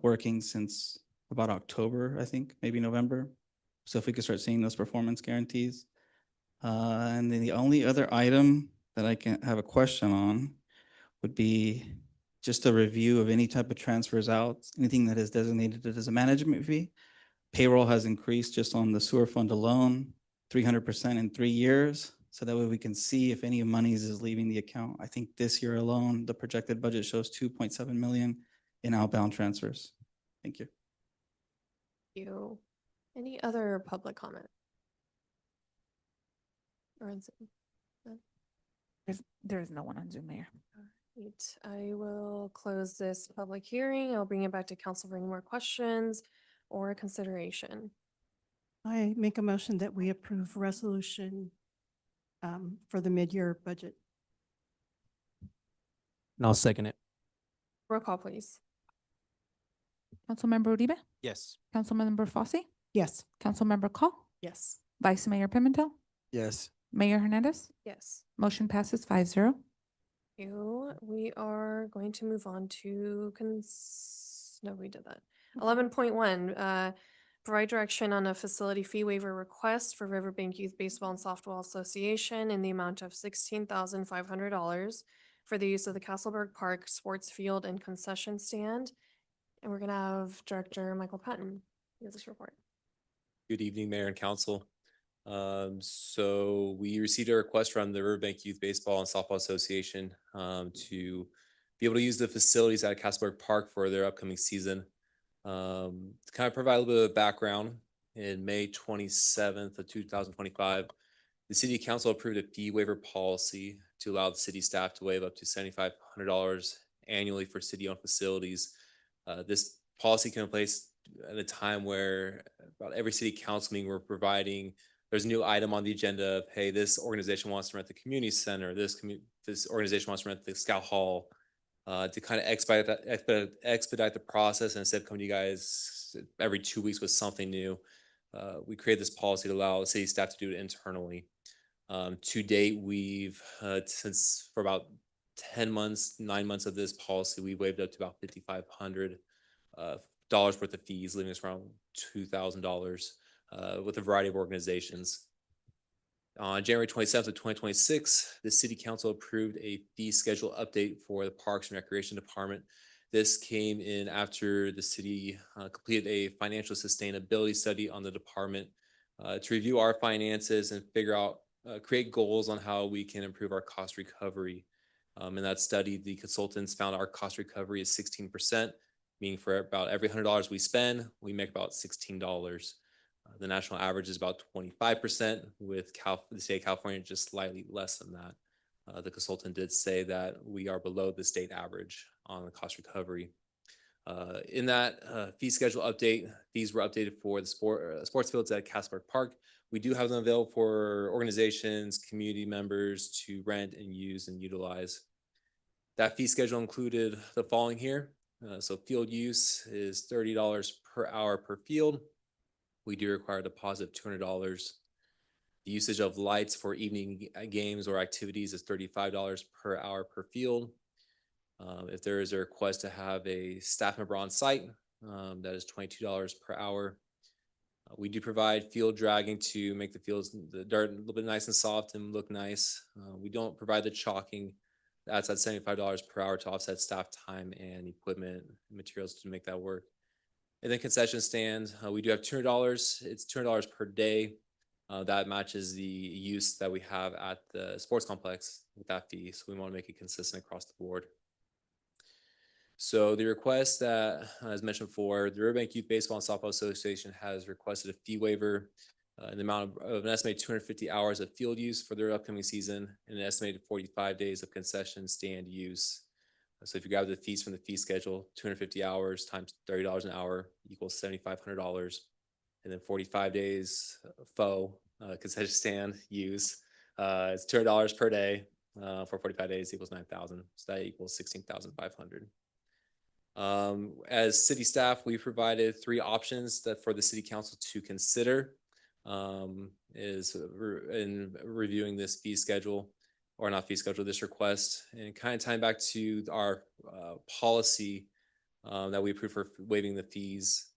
working since about October, I think, maybe November. So if we could start seeing those performance guarantees. And then the only other item that I can have a question on would be just a review of any type of transfers out, anything that is designated as a management fee. Payroll has increased just on the sewer fund alone, 300% in 3 years. So that way we can see if any monies is leaving the account. I think this year alone, the projected budget shows 2.7 million in outbound transfers. Thank you. Thank you. Any other public comment? Or on Zoom? There is no one on Zoom, Mayor. Right. I will close this public hearing. I'll bring it back to council for any more questions or consideration. I make a motion that we approve resolution for the mid-year budget. And I'll second it. Roll call, please. Councilmember Uribe, Yes. Councilmember Fosse, Yes. Councilmember Call, Yes. Vice Mayor Pimentel, Yes. Mayor Hernandez. Yes. Motion passes 5-0. We are going to move on to no, we did that. 11.1, provide direction on a facility fee waiver request for Riverbank Youth Baseball and Softball Association in the amount of $16,500 for the use of the Castleberg Park Sports Field and Concession Stand. And we're gonna have Director Michael Patton give this report. Good evening, Mayor and Council. So we received a request from the Riverbank Youth Baseball and Softball Association to be able to use the facilities at Castleberg Park for their upcoming season. To kind of provide a little bit of background, in May 27th of 2025, the city council approved a fee waiver policy to allow the city staff to waive up to $7,500 annually for city-owned facilities. This policy came in place at a time where about every city council meeting we're providing, there's a new item on the agenda of, hey, this organization wants to rent the community center, this organization wants to rent the Scout Hall, to kind of expedite the process, and instead of coming to you guys every 2 weeks with something new, we created this policy to allow the city staff to do it internally. To date, we've since for about 10 months, 9 months of this policy, we waived up to about $5,500 worth of fees, leaving us around $2,000 with a variety of organizations. On January 27th of 2026, the city council approved a fee schedule update for the Parks and Recreation Department. This came in after the city completed a financial sustainability study on the department to review our finances and figure out, create goals on how we can improve our cost recovery. In that study, the consultants found our cost recovery is 16%, meaning for about every $100 we spend, we make about $16. The national average is about 25%, with the state of California just slightly less than that. The consultant did say that we are below the state average on the cost recovery. In that fee schedule update, these were updated for the sports fields at Casper Park. We do have them available for organizations, community members to rent and use and utilize. That fee schedule included the following here. So field use is $30 per hour per field. We do require a deposit of $200. The usage of lights for evening games or activities is $35 per hour per field. If there is a request to have a staff member on site, that is $22 per hour. We do provide field dragging to make the dirt a little bit nice and soft and look nice. We don't provide the chalking. That's at $75 per hour to offset staff time and equipment and materials to make that work. And then concession stand, we do have $200. It's $200 per day. That matches the use that we have at the sports complex with that fee. So we want to make it consistent across the board. So the request that, as mentioned before, the Riverbank Youth Baseball and Softball Association has requested a fee waiver in the amount of an estimated 250 hours of field use for their upcoming season and an estimated 45 days of concession stand use. So if you grab the fees from the fee schedule, 250 hours times $30 an hour equals $7,500. And then 45 days faux concession stand use, it's $200 per day for 45 days equals 9,000. So that equals 16,500. As city staff, we provided 3 options that for the city council to consider in reviewing this fee schedule, or not fee schedule, this request, and kind of tying back to our policy that we approve for waiving the fees.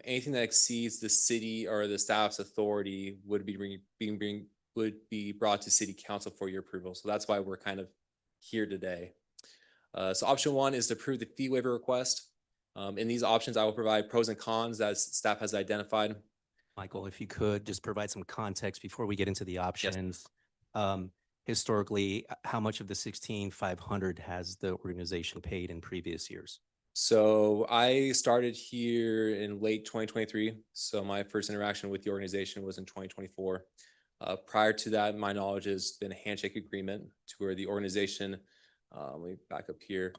Anything that exceeds the city or the staff's authority would be brought to city council for your approval. So that's why we're kind of here today. So option 1 is to approve the fee waiver request. In these options, I will provide pros and cons that staff has identified. Michael, if you could just provide some context before we get into the options. Historically, how much of the 16,500 has the organization paid in previous years? So I started here in late 2023. So my first interaction with the organization was in 2024. Prior to that, my knowledge has been a handshake agreement to where the organization, let me back up here,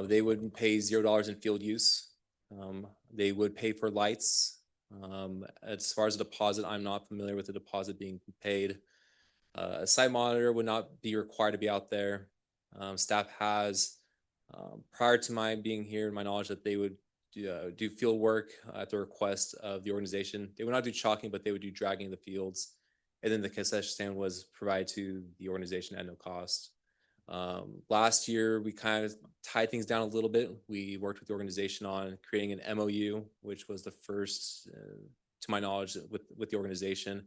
they would pay $0 in field use. They would pay for lights. As far as a deposit, I'm not familiar with the deposit being paid. A site monitor would not be required to be out there. Staff has, prior to my being here, my knowledge that they would do field work at the request of the organization. They would not do chalking, but they would do dragging the fields. And then the concession stand was provided to the organization at no cost. Last year, we kind of tied things down a little bit. We worked with the organization on creating an MOU, which was the first, to my knowledge, with the organization.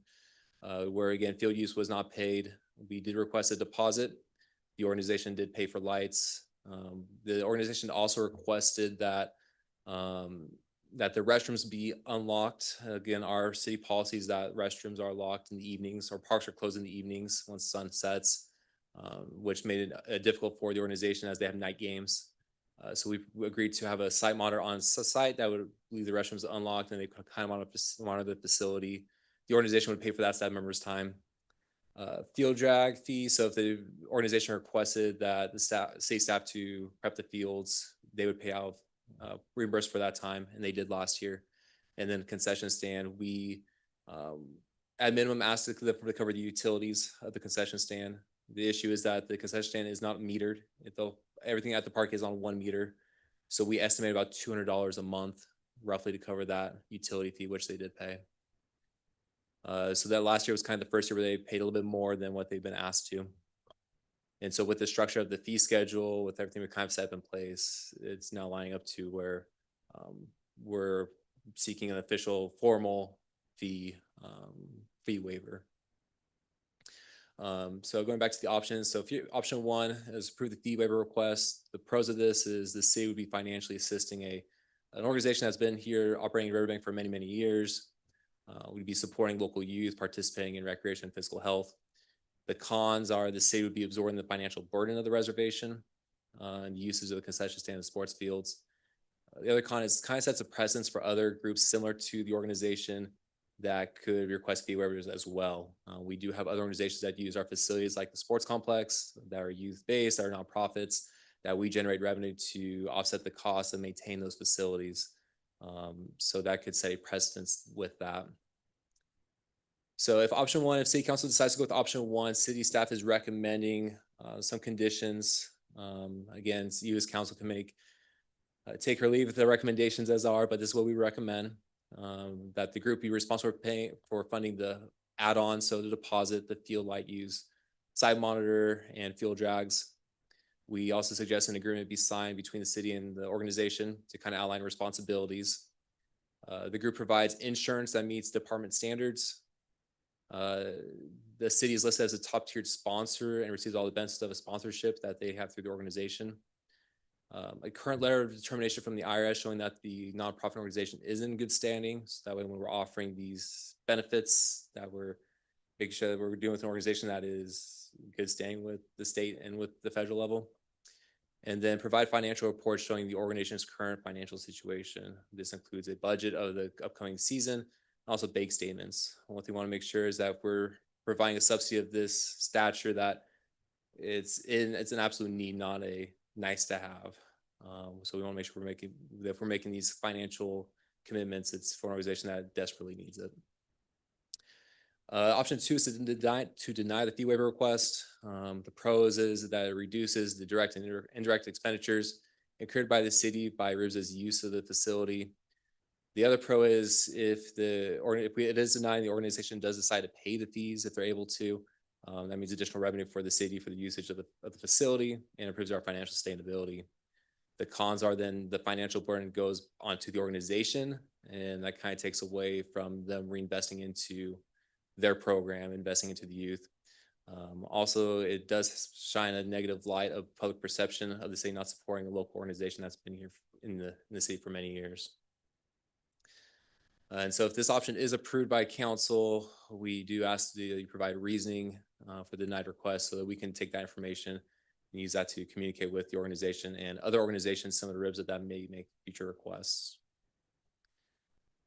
Where again, field use was not paid. We did request a deposit. The organization did pay for lights. The organization also requested that that the restrooms be unlocked. Again, our city policy is that restrooms are locked in the evenings, or parks are closed in the evenings once sun sets, which made it difficult for the organization as they have night games. So we agreed to have a site monitor on site that would leave the restrooms unlocked and they could kind of monitor the facility. The organization would pay for that staff member's time. Field drag fee. So if the organization requested that the city staff to prep the fields, they would pay out reimbursed for that time, and they did last year. And then concession stand, we at minimum asked to cover the utilities of the concession stand. The issue is that the concession stand is not metered. Everything at the park is on 1 meter. So we estimate about $200 a month roughly to cover that utility fee, which they did pay. So that last year was kind of the first year where they paid a little bit more than what they've been asked to. And so with the structure of the fee schedule, with everything we kind of set up in place, it's now lining up to where we're seeking an official formal fee waiver. So going back to the options, so option 1 is approve the fee waiver request. The pros of this is the city would be financially assisting an organization that's been here operating Riverbank for many, many years. We'd be supporting local youth participating in recreation and physical health. The cons are the city would be absorbing the financial burden of the reservation and the usage of the concession stand and sports fields. The other con is kind of sets a precedence for other groups similar to the organization that could request fee waivers as well. We do have other organizations that use our facilities like the sports complex that are youth-based, that are nonprofits, that we generate revenue to offset the cost and maintain those facilities. So that could set a precedence with that. So if city council decides to go with option 1, city staff is recommending some conditions. Again, you as council can take or leave the recommendations as are, but this is what we recommend. That the group be responsible for funding the add-on, so the deposit, the field light use, side monitor, and field drags. We also suggest an agreement be signed between the city and the organization to kind of outline responsibilities. The group provides insurance that meets department standards. The city is listed as a top-tiered sponsor and receives all the benefits of a sponsorship that they have through the organization. A current letter of determination from the IRS showing that the nonprofit organization is in good standing. So that way when we're offering these benefits, that we're making sure that we're dealing with an organization that is in good standing with the state and with the federal level. And then provide financial reports showing the organization's current financial situation. This includes a budget of the upcoming season, also bank statements. One thing we want to make sure is that we're providing a subsidy of this stature that it's an absolute need, not a nice to have. So we want to make sure we're making these financial commitments, it's for an organization that desperately needs it. Option 2 is to deny the fee waiver request. The pros is that it reduces the direct and indirect expenditures incurred by the city by RIBS's use of the facility. The other pro is if it is denied, the organization does decide to pay the fees if they're able to. That means additional revenue for the city for the usage of the facility and improves our financial sustainability. The cons are then the financial burden goes onto the organization, and that kind of takes away from them reinvesting into their program, investing into the youth. Also, it does shine a negative light of public perception of the city not supporting a local organization that's been here in the city for many years. And so if this option is approved by council, we do ask that you provide reasoning for the denied request so that we can take that information and use that to communicate with the organization and other organizations similar to RIBS that may make future requests.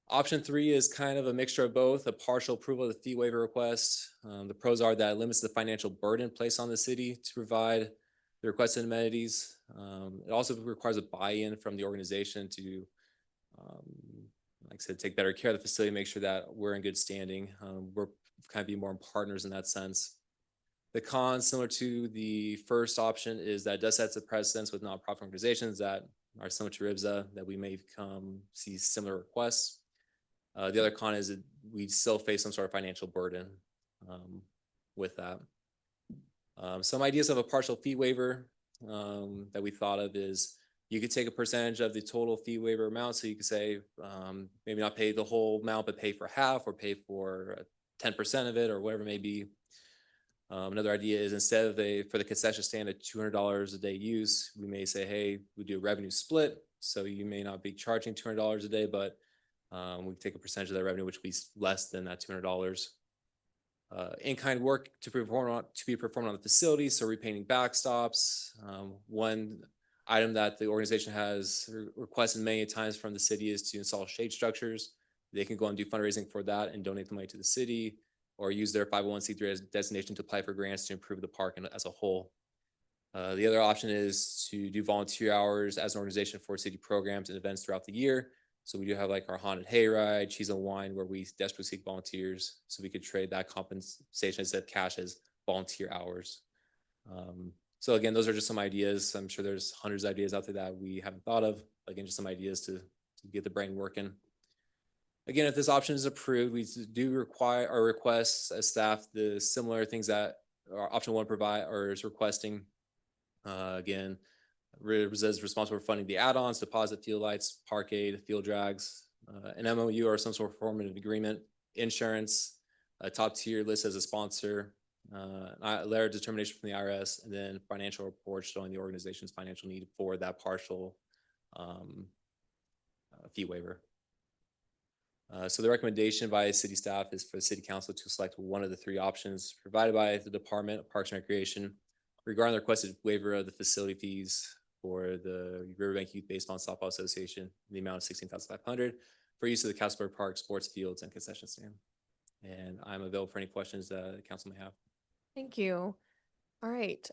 Option 3 is kind of a mixture of both, a partial approval of the fee waiver request. The pros are that it limits the financial burden placed on the city to provide the requested amenities. It also requires a buy-in from the organization to, like I said, take better care of the facility, make sure that we're in good standing. We're kind of be more partners in that sense. The cons, similar to the first option, is that it does set a precedence with nonprofit organizations that are similar to RIBSA that we may see similar requests. The other con is that we still face some sort of financial burden with that. Some ideas of a partial fee waiver that we thought of is you could take a percentage of the total fee waiver amount. So you could say maybe not pay the whole amount, but pay for half or pay for 10% of it or whatever it may be. Another idea is instead of for the concession stand at $200 a day use, we may say, hey, we do a revenue split. So you may not be charging $200 a day, but we take a percentage of that revenue, which will be less than that $200. In-kind work to be performed on the facility, so repainting backstops. One item that the organization has requested many times from the city is to install shade structures. They can go and do fundraising for that and donate the money to the city, or use their 501c3 as designation to apply for grants to improve the park as a whole. The other option is to do volunteer hours as an organization for city programs and events throughout the year. So we do have like our haunted hayride, cheese and wine, where we desperately seek volunteers. So we could trade that compensation instead of cash as volunteer hours. So again, those are just some ideas. I'm sure there's hundreds of ideas out there that we haven't thought of. Again, just some ideas to get the brain working. Again, if this option is approved, we do require or request as staff the similar things that our option one provide or is requesting. Again, Roselle is responsible for funding the add-ons, deposit field lights, parkade, field drags, an MOU or some sort of formative agreement, insurance, a top tier list as a sponsor, a letter of determination from the IRS, and then financial reports showing the organization's financial need for that partial fee waiver. So the recommendation by city staff is for the city council to select one of the three options provided by the Department of Parks and Recreation regarding the requested waiver of the facility fees for the Riverbank Youth Baseball and Softball Association in the amount of $16,500 for use of the Castlesburg Park sports fields and concession stand. And I'm available for any questions that the council may have. Thank you. All right,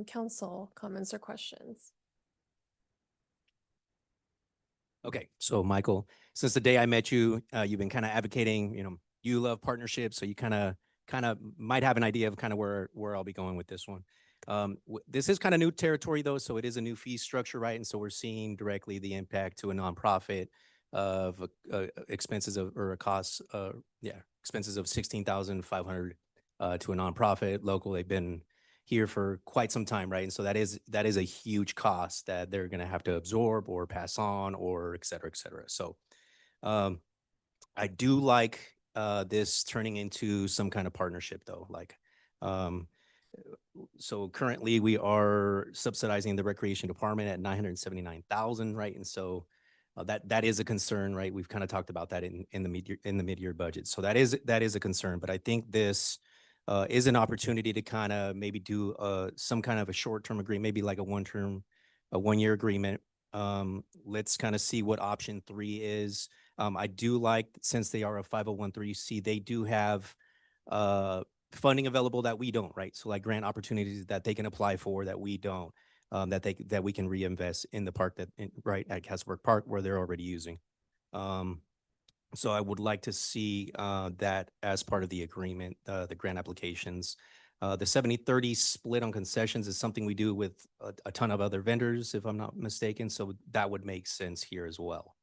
council comments or questions? Okay, so Michael, since the day I met you, you've been kind of advocating, you love partnerships, so you kind of might have an idea of kind of where I'll be going with this one. This is kind of new territory though, so it is a new fee structure, right? And so we're seeing directly the impact to a nonprofit of expenses of or a cost, expenses of $16,500 to a nonprofit local. They've been here for quite some time, right? And so that is a huge cost that they're going to have to absorb or pass on or et cetera, et cetera. So I do like this turning into some kind of partnership though. Like, so currently we are subsidizing the recreation department at $979,000, right? And so that is a concern, right? We've kind of talked about that in the mid-year budget. So that is a concern, but I think this is an opportunity to kind of maybe do some kind of a short-term agreement, maybe like a one-year agreement. Let's kind of see what option 3 is. I do like, since they are a 501(c)(3), they do have funding available that we don't, right? So like grant opportunities that they can apply for that we don't, that we can reinvest in the park right at Castlesburg Park where they're already using. So I would like to see that as part of the agreement, the grant applications. The 70-30 split on concessions is something we do with a ton of other vendors, if I'm not mistaken. So that would make sense here as well.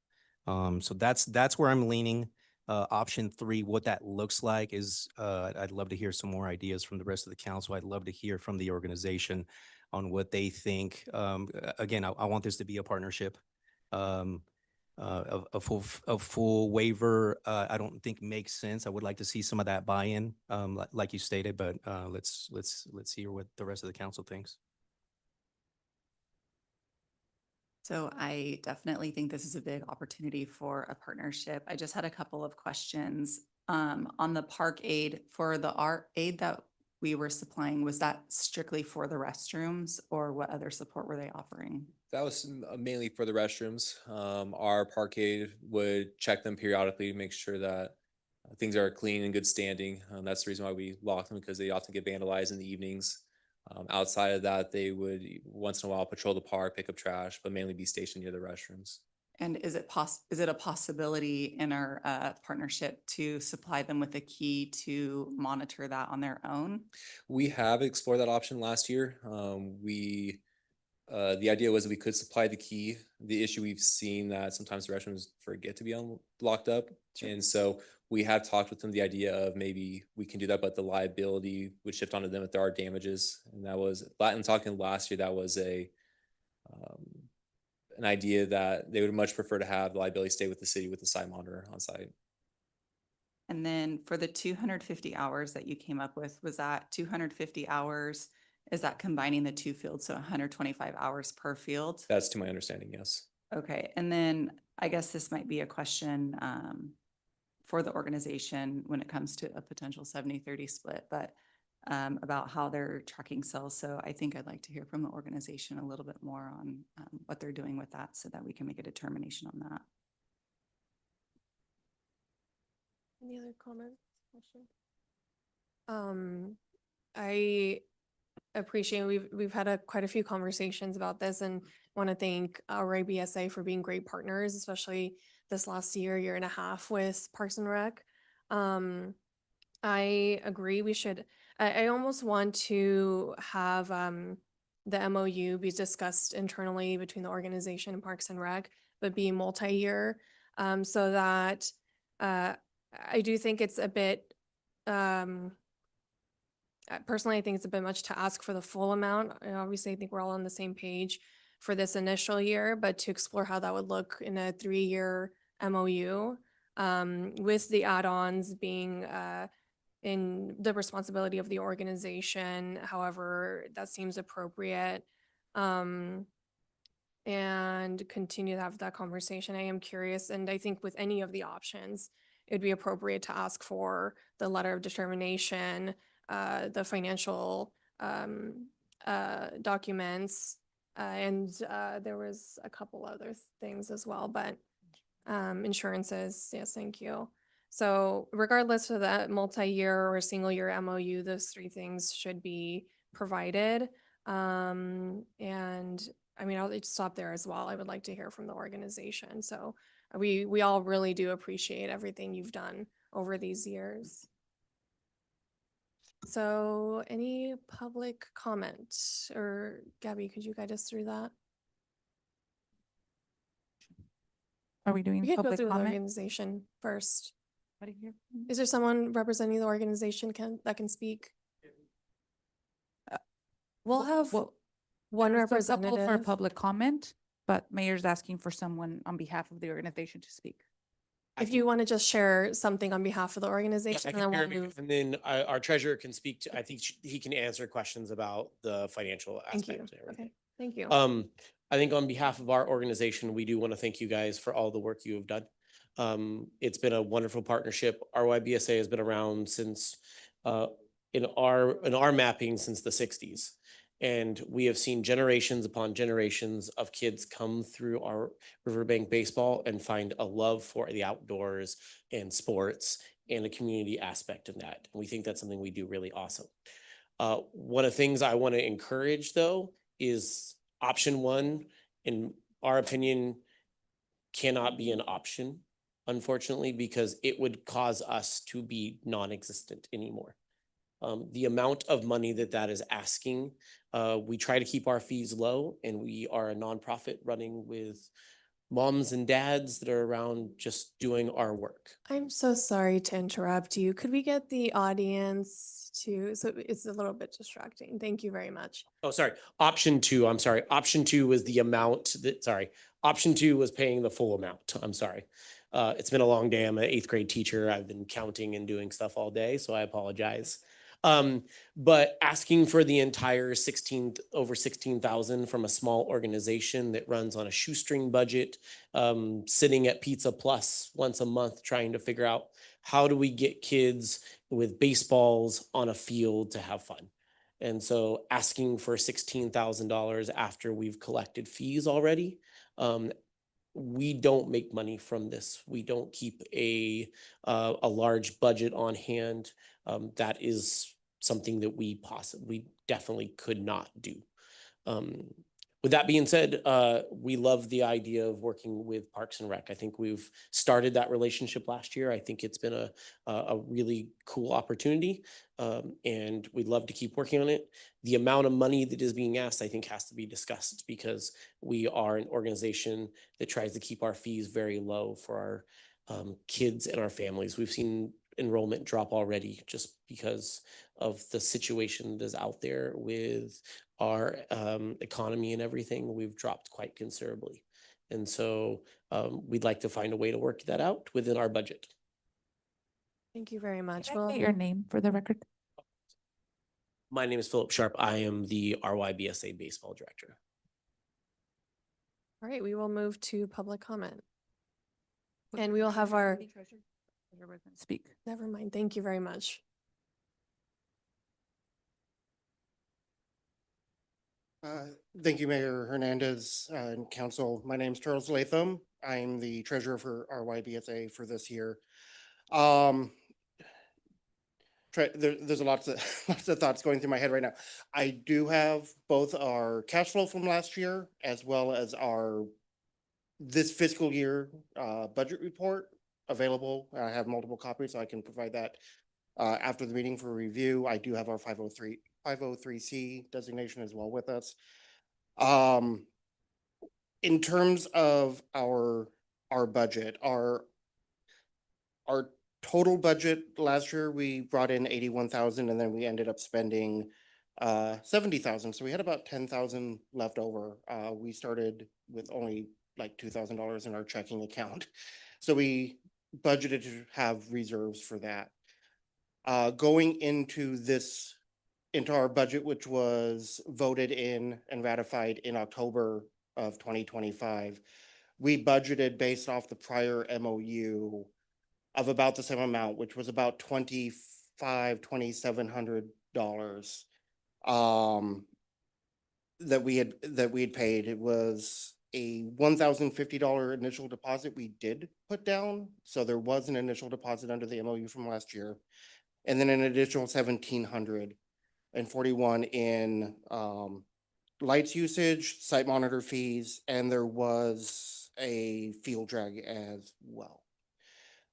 So that's where I'm leaning. Option 3, what that looks like is, I'd love to hear some more ideas from the rest of the council. I'd love to hear from the organization on what they think. Again, I want this to be a partnership. A full waiver, I don't think makes sense. I would like to see some of that buy-in, like you stated, but let's hear what the rest of the council thinks. So I definitely think this is a big opportunity for a partnership. I just had a couple of questions on the park aid. For the art aid that we were supplying, was that strictly for the restrooms, or what other support were they offering? That was mainly for the restrooms. Our park aid would check them periodically to make sure that things are clean and good standing. That's the reason why we lock them, because they often get vandalized in the evenings. Outside of that, they would once in a while patrol the park, pick up trash, but mainly be stationed near the restrooms. And is it a possibility in our partnership to supply them with a key to monitor that on their own? We have explored that option last year. The idea was that we could supply the key. The issue we've seen that sometimes the restrooms forget to be locked up. Sure. And so we have talked with them the idea of maybe we can do that, but the liability would shift onto them if there are damages. And that was, in talking last year, that was an idea that they would much prefer to have the liability stay with the city with the site monitor on site. And then for the 250 hours that you came up with, was that 250 hours? Is that combining the two fields, so 125 hours per field? That's to my understanding, yes. Okay, and then I guess this might be a question for the organization when it comes to a potential 70-30 split, but about how they're tracking sales. So I think I'd like to hear from the organization a little bit more on what they're doing with that so that we can make a determination on that. Any other comments, questions? I appreciate, we've had quite a few conversations about this and want to thank our IBSA for being great partners, especially this last year and a half with Parks and Rec. I agree, we should, I almost want to have the MOU be discussed internally between the organization and Parks and Rec, but be multi-year, so that I do think it's a bit, personally, I think it's a bit much to ask for the full amount. Obviously, I think we're all on the same page for this initial year, but to explore how that would look in a 3-year MOU, with the add-ons being in the responsibility of the organization. However, that seems appropriate. And continue to have that conversation. I am curious, and I think with any of the options, it'd be appropriate to ask for the letter of determination, the financial documents, and there was a couple other things as well, but insurances, yes, thank you. So regardless of that multi-year or single-year MOU, those 3 things should be provided. And I mean, I'll just stop there as well. I would like to hear from the organization. So we all really do appreciate everything you've done over these years. So any public comment, or Gabby, could you guide us through that? Are we doing We could go public through the comment? organization first. What do you hear? Is there someone representing the organization that can speak? We'll have one There's a couple for representative. public comment, but mayor's asking for someone on behalf of the organization to speak. If you want to just share something on behalf of the Yeah, organization, I and can then share we'll it, move. and then our treasurer can speak to, I think he can answer questions about the financial Thank you. aspect. and everything. Okay, thank you. I think on behalf of our organization, we do want to thank you guys for all the work you have done. It's been a wonderful partnership. RYBSA has been around since, in our mapping since the 60s. And we have seen generations upon generations of kids come through our Riverbank baseball and find a love for the outdoors and sports and a community aspect of that. And we think that's something we do really awesome. One of the things I want to encourage though is option 1, in our opinion, cannot be an option, unfortunately, because it would cause us to be non-existent anymore. The amount of money that is asking, we try to keep our fees low, and we are a nonprofit running with moms and dads that are around just doing our work. I'm so sorry to interrupt you. Could we get the audience to, so it's a little bit distracting. Thank you very much. Oh, sorry. Option 2, I'm sorry. Option 2 was the amount option 2 was paying the full amount. I'm sorry. It's been a long day. I'm an 8th grade teacher. I've been counting and doing stuff all day, so I apologize. But asking for the entire over 16,000 from a small organization that runs on a shoestring budget, sitting at Pizza Plus once a month, trying to figure out how do we get kids with baseballs on a field to have fun. And so asking for $16,000 after we've collected fees already, we don't make money from this. We don't keep a large budget on hand. That is something that we definitely could not do. With that being said, we love the idea of working with Parks and Rec. I think we've started that relationship last year. I think it's been a really cool opportunity, and we'd love to keep working on it. The amount of money that is being asked, I think, has to be discussed because we are an organization that tries to keep our fees very low for our kids and our families. We've seen enrollment drop already just because of the situation that is out there with our economy and everything. We've dropped quite considerably. And so we'd like to find a way to work that out within our budget. Thank you very much. Can I get your name for the record? My name is Philip Sharp. I am the RYBSA baseball director. All right, we will move to public comment. And we will have our, Speak. never mind, thank you very much. Thank you, Mayor Hernandez and Council. My name is Charles Latham. I'm the treasurer for RYBSA for this year. There's a lots of lots of thoughts going through my head right now. I do have both our cash flow from last year as well as our this fiscal year budget report available. I have multiple copies, so I can provide that after the meeting for review. I do have our 503C designation as well with us. In terms of our budget, our total budget last year, we brought in 81,000 and then we ended up spending 70,000. So we had about 10,000 left over. We started with only like $2,000 in our checking account. So we budgeted to have reserves for that. Going into our budget, which was voted in and ratified in October of 2025, we budgeted based off the prior MOU of about the same amount, which was about $2,700 that we had paid. It was a $1,050 initial deposit we did put down. So there was an initial deposit under the MOU from last year. And then an additional 1,741 in lights usage, site monitor fees, and there was a field drag as well.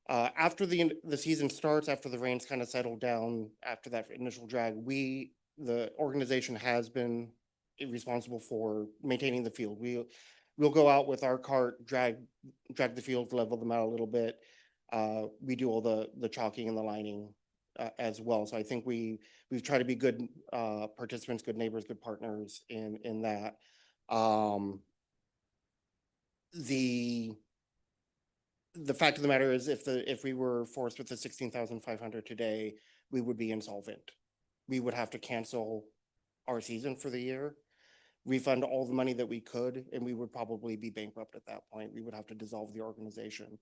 After the season starts, after the rains kind of settled down, after that initial drag, the organization has been responsible for maintaining the field. We'll go out with our cart, drag the field, level them out a little bit. We do all the chalking and the lining as well. So I think we've tried to be good participants, good neighbors, good partners in that. The fact of the matter is, if we were forced with the 16,500 today, we would be insolvent. We would have to cancel our season for the year, refund all the money that we could, and we would probably be bankrupt at that point. We would have to dissolve the organization.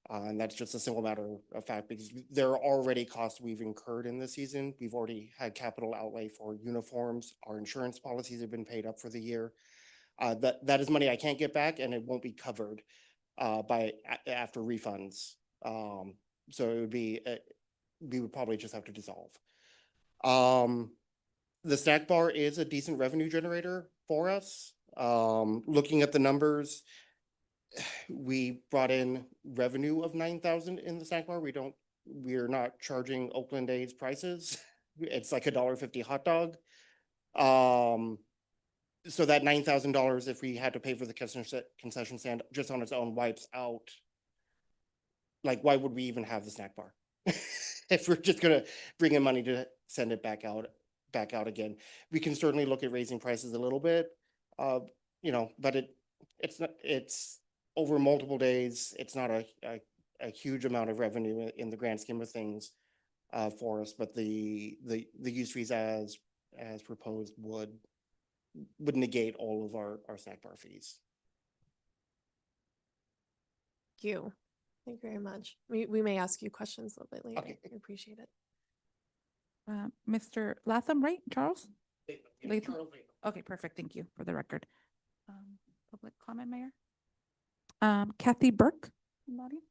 And that's just a simple matter of fact, because there are already costs we've incurred in this season. We've already had capital outlay for uniforms. Our insurance policies have been paid up for the year. That is money I can't get back, and it won't be covered after refunds. So it would be, we would probably just have to dissolve. The snack bar is a decent revenue generator for us. Looking at the numbers, we brought in revenue of 9,000 in the snack bar. We're not charging Oakland A's prices. It's like $1.50 hot dog. So that $9,000, if we had to pay for the concession stand just on its own, wipes out. Like, why would we even have the snack bar if we're just gonna bring in money to send it back out again? We can certainly look at raising prices a little bit, but it's over multiple days. It's not a huge amount of revenue in the grand scheme of things for us. But the use fees as proposed would negate all of our snack bar fees. Thank you. Thank you very much. We may ask you questions a little bit later. Okay. I appreciate it. Mr. Latham, right? Charles? Latham? Okay, perfect. Thank you for the record. Public comment, Mayor? Kathy Burke in the audience?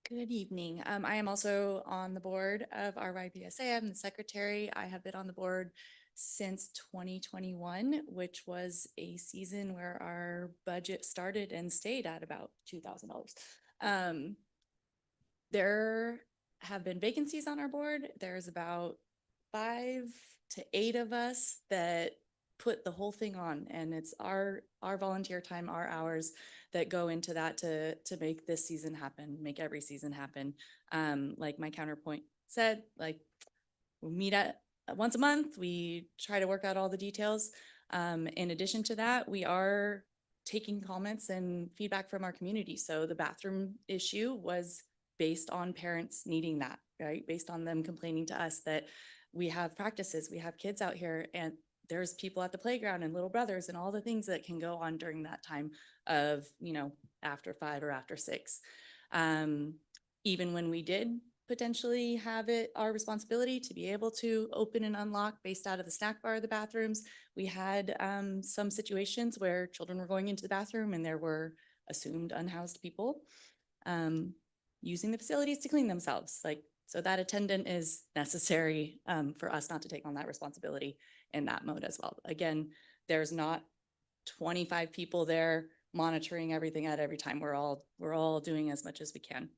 Good evening. I am also on the board of RYBSA. I'm the secretary. I have been on the board since 2021, which was a season where our budget started and stayed at about $2,000. There have been vacancies on our board. There's about 5 to 8 of us that put the whole thing on, and it's our volunteer time, our hours that go into that to make this season happen, make every season happen. Like my counterpoint said, like we meet at once a month, we try to work out all the details. In addition to that, we are taking comments and feedback from our community. So the bathroom issue was based on parents needing that, right? Based on them complaining to us that we have practices, we have kids out here, and there's people at the playground and little brothers and all the things that can go on during that time of, after 5 or after 6. Even when we did potentially have it our responsibility to be able to open and unlock based out of the snack bar of the bathrooms. We had some situations where children were going into the bathroom and there were assumed unhoused people using the facilities to clean themselves. Like, so that attendant is necessary for us not to take on that responsibility in that mode as well. Again, there's not 25 people there monitoring everything at every time. We're all doing as much as we can.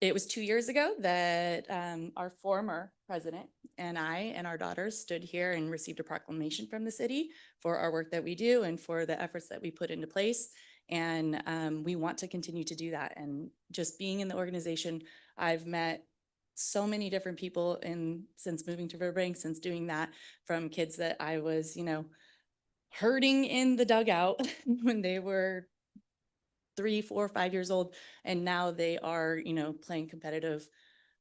It was 2 years ago that our former president and I and our daughters stood here and received a proclamation from the city for our work that we do and for the efforts that we put into place. And we want to continue to do that. And just being in the organization, I've met so many different people since moving to Riverbank, since doing that, from kids that I was, herding in the dugout when they were 3, 4, 5 years old. And now they are, playing competitive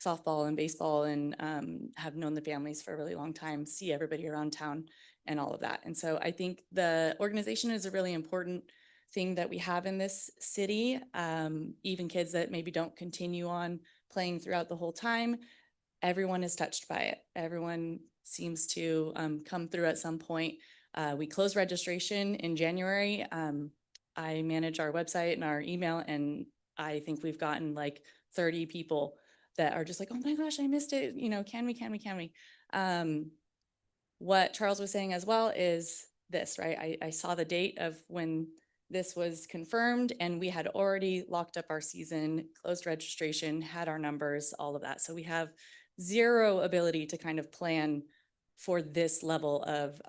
softball and baseball and have known the families for a really long time, see everybody around town and all of that. And so I think the organization is a really important thing that we have in this city. Even kids that maybe don't continue on playing throughout the whole time, everyone is touched by it. Everyone seems to come through at some point. We closed registration in January. I manage our website and our email, and I think we've gotten like 30 people that are just like, oh my gosh, I missed it. Can we? What Charles was saying as well is this, right? I saw the date of when this was confirmed, and we had already locked up our season, closed registration, had our numbers, all of that. So we have zero ability to kind of plan for this level of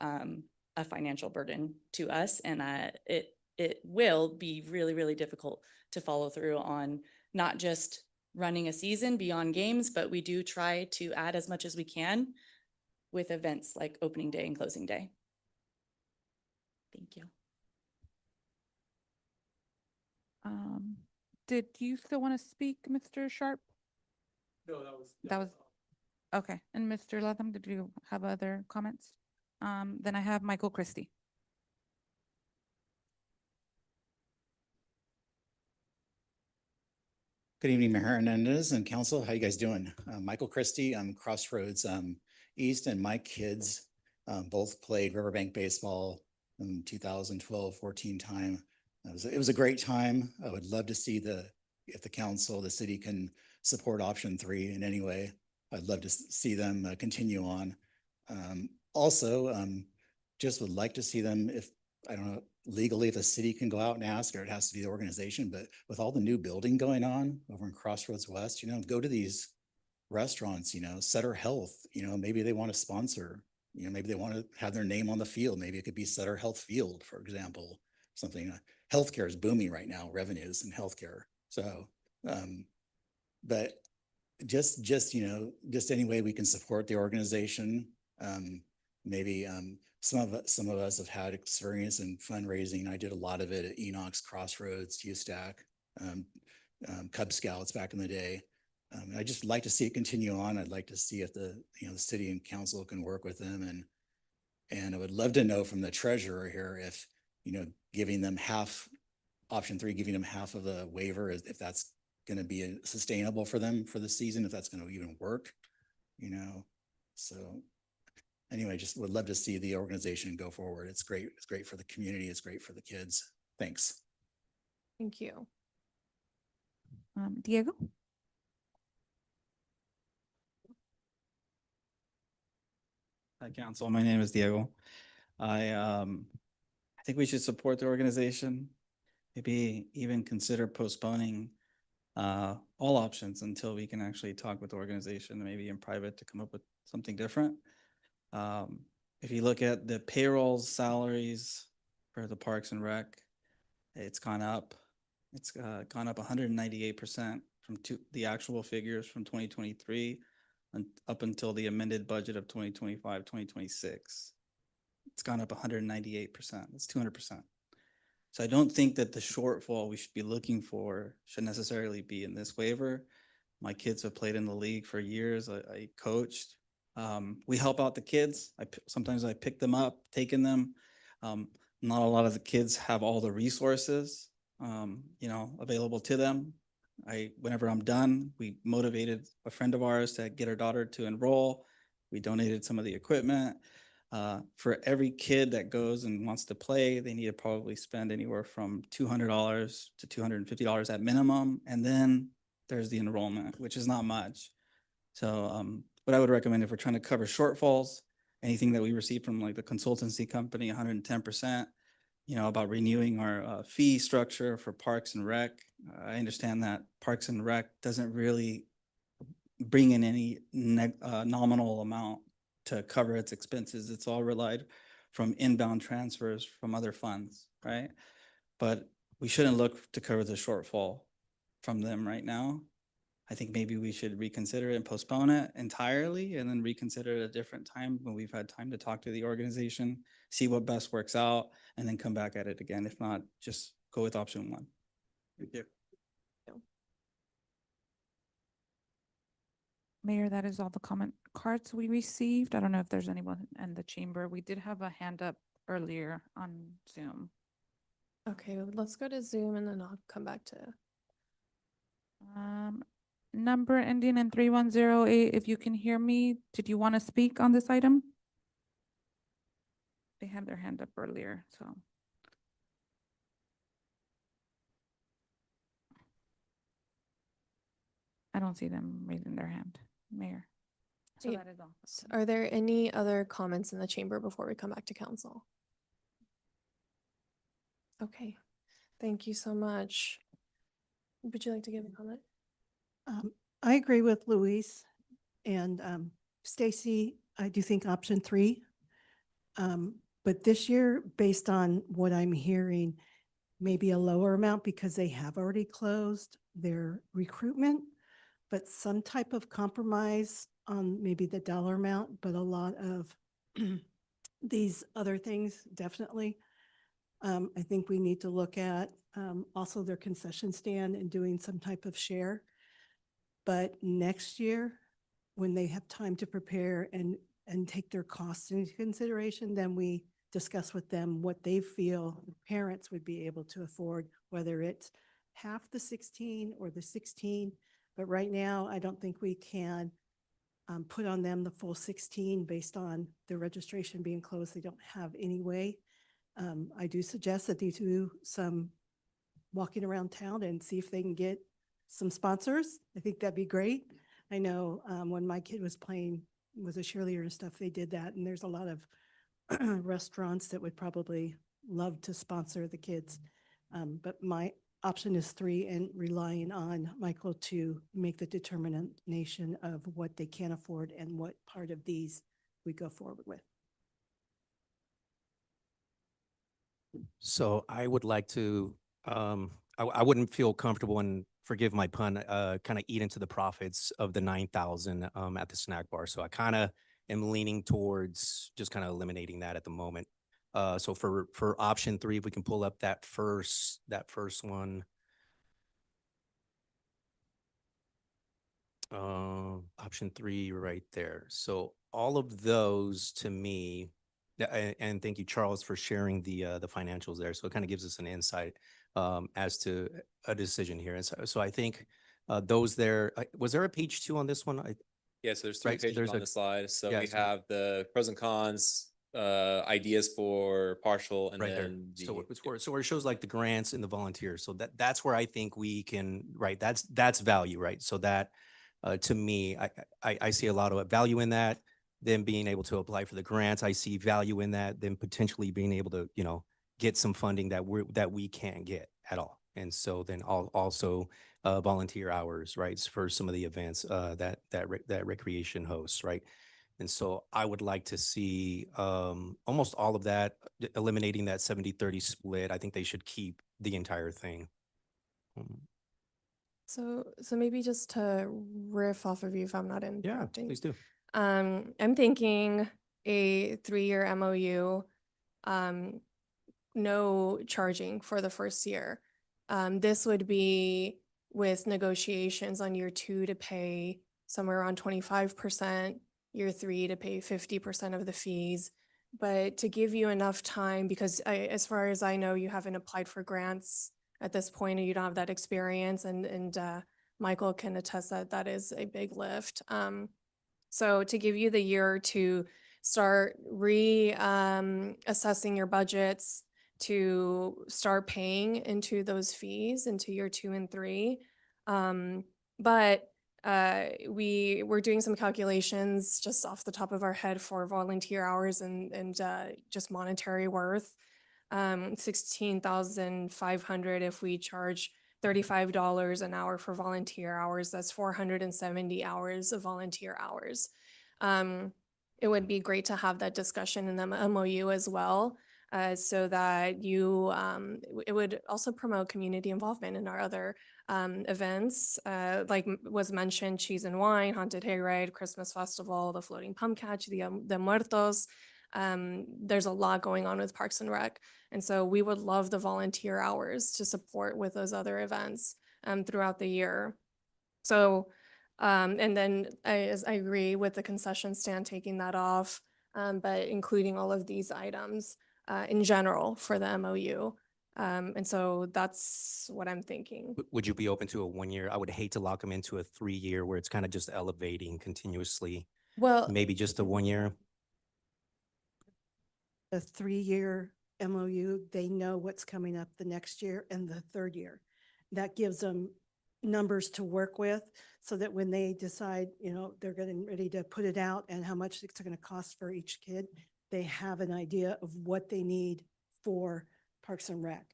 a financial burden to us. And it will be really, really difficult to follow through on not just running a season beyond games, but we do try to add as much as we can with events like opening day and closing day. Thank you. Did you still want to speak, Mr. Sharp? No, That was, okay. And Mr. Latham, did you have other comments? Then I have Michael Christie. Good evening, Mayor Hernandez and council. How you guys doing? Michael Christie, I'm Crossroads East, and my kids both played Riverbank baseball in 2012-14 time. It was a great time. I would love to see if the council, the city can support option 3 in any way. I'd love to see them continue on. Also, just would like to see them, if, I don't know, legally, if the city can go out and ask, or it has to be the organization, but with all the new building going on over in Crossroads West, go to these restaurants, Sutter Health, maybe they want to sponsor, maybe they want to have their name on the field. Maybe it could be Sutter Health Field, for example, something. Healthcare is booming right now, revenues in healthcare. So, but just any way we can support the organization. Maybe some of us have had experience in fundraising. I did a lot of it at Enoch's, Crossroads, USTAC, Cub Scouts back in the day. I just like to see it continue on. I'd like to see if the city and council can work with them, and I would love to know from the treasurer here if giving them half, option 3, giving them half of the waiver, if that's going to be sustainable for them for the season, if that's going to even work, So anyway, just would love to see the organization go forward. It's great. It's great for the community. It's great for the kids. Thanks. Thank you. Diego? Hi, council. My name is Diego. I think we should support the organization. Maybe even consider postponing all options until we can actually talk with the organization, maybe in private, to come up with something different. If you look at the payroll salaries for the Parks and Rec, it's gone up. It's gone up 198% from the actual figures from 2023 and up until the amended budget of 2025, 2026. It's gone up 198%. That's 200%. So I don't think that the shortfall we should be looking for should necessarily be in this waiver. My kids have played in the league for years. I coached. We help out the kids. Sometimes I pick them up, taking them. Not a lot of the kids have all the resources, available to them. Whenever I'm done, we motivated a friend of ours to get her daughter to enroll. We donated some of the equipment. For every kid that goes and wants to play, they need to probably spend anywhere from $200 to $250 at minimum. And then there's the enrollment, which is not much. So what I would recommend if we're trying to cover shortfalls, anything that we receive from like the consultancy company, 110%, about renewing our fee structure for Parks and Rec. I understand that Parks and Rec doesn't really bring in any nominal amount to cover its expenses. It's all relied from inbound transfers from other funds, right? But we shouldn't look to cover the shortfall from them right now. I think maybe we should reconsider it and postpone it entirely and then reconsider it at a different time when we've had time to talk to the organization, see what best works out, and then come back at it again. If not, just go with option one. Thank you. Mayor, that is all the comment cards we received. I don't know if there's anyone in the chamber. We did have a hand up earlier on Zoom. Okay, let's go to Zoom and then I'll come back to. Number ending in 3108, if you can hear me, did you want to speak on this item? They had their hand up earlier, so. I don't see them raising their hand, Mayor. So Yeah. that is all. Are there any other comments in the chamber before we come back to council? Okay, thank you so much. Would you like to give a comment? I agree with Luis and Stacy. I do think option 3. But this year, based on what I'm hearing, maybe a lower amount because they have already closed their recruitment, but some type of compromise on maybe the dollar amount, but a lot of these other things, definitely. I think we need to look at also their concession stand and doing some type of share. But next year, when they have time to prepare and take their costs into consideration, then we discuss with them what they feel parents would be able to afford, whether it's half the 16 or the 16. But right now, I don't think we can put on them the full 16 based on their registration being closed. They don't have any way. I do suggest that they do some walking around town and see if they can get some sponsors. I think that'd be great. I know when my kid was playing with a cheerleader and stuff, they did that. And there's a lot of restaurants that would probably love to sponsor the kids. But my option is 3 and relying on Michael to make the determination of what they can afford and what part of these we go forward with. So I would like to, I wouldn't feel comfortable, and forgive my pun, kind of eat into the profits of the 9,000 at the snack bar. So I kind of am leaning towards just kind of eliminating that at the moment. So for option 3, if we can pull up that first one. Option 3 right there. So all of those to me, and thank you, Charles, for sharing the financials there. So it kind of gives us an insight as to a decision here. And so I think those there, was there a page 2 on this one? Yeah, so there's 3 Right, so pages there's on a- the slide. So yeah, we so- have the pros and cons, ideas for partial, and Right there. then So where it shows like the grants and the volunteers. So that's where I think we can, right, that's value, right? So that to me, I see a lot of value in that. Then being able to apply for the grants, I see value in that. Then potentially being able to, get some funding that we can't get at all. And so then also volunteer hours, right, for some of the events that recreation hosts, right? And so I would like to see almost all of that, eliminating that 70-30 split. I think they should keep the entire thing. So maybe just to riff off of you if I'm not Yeah, interrupting. please do. I'm thinking a 3-year MOU, no charging for the first year. This would be with negotiations on year 2 to pay somewhere around 25%, year 3 to pay 50% of the fees. But to give you enough time, because as far as I know, you haven't applied for grants at this point and you don't have that experience. And Michael can attest that that is a big lift. So to give you the year to start assessing your budgets, to start paying into those fees into year 2 and 3. But we were doing some calculations just off the top of our head for volunteer hours and just monetary worth. 16,500 if we charge $35 an hour for volunteer hours, that's 470 hours of volunteer hours. It would be great to have that discussion in the MOU as well, so that it would also promote community involvement in our other events, like was mentioned, Cheese and Wine, Haunted Hayride, Christmas Festival, the Floating Pump Catch, the Muertos. There's a lot going on with Parks and Rec. And so we would love the volunteer hours to support with those other events throughout the year. So, and then I agree with the concession stand taking that off, but including all of these items in general for the MOU. And so that's what I'm thinking. Would you be open to a 1 year? I would hate to lock them into a 3-year where it's kind of just elevating continuously. Well, Maybe just a 1 year. A 3-year MOU, they know what's coming up the next year and the third year. That gives them numbers to work with so that when they decide, they're getting ready to put it out and how much it's going to cost for each kid, they have an idea of what they need for Parks and Rec.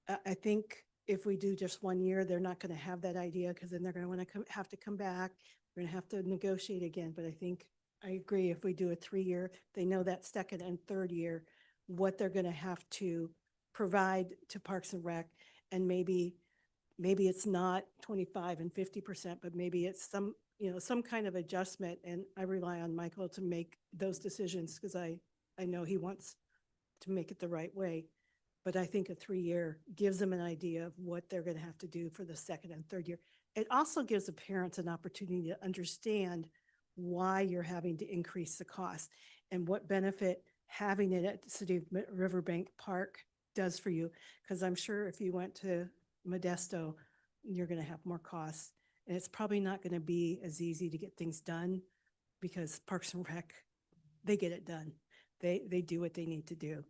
I think if we do just 1 year, they're not going to have that idea because then they're going to want to have to come back. We're going to have to negotiate again. But I agree, if we do a 3-year, they know that second and third year, what they're going to have to provide to Parks and Rec. And maybe it's not 25 and 50%, but maybe it's some kind of adjustment. And I rely on Michael to make those decisions because I know he wants to make it the right way. But I think a 3-year gives them an idea of what they're going to have to do for the second and third year. It also gives the parents an opportunity to understand why you're having to increase the cost and what benefit having it at the City of Riverbank Park does for you. Because I'm sure if you went to Modesto, you're going to have more costs. And it's probably not going to be as easy to get things done because Parks and Rec, they get it done. They do what they need to do.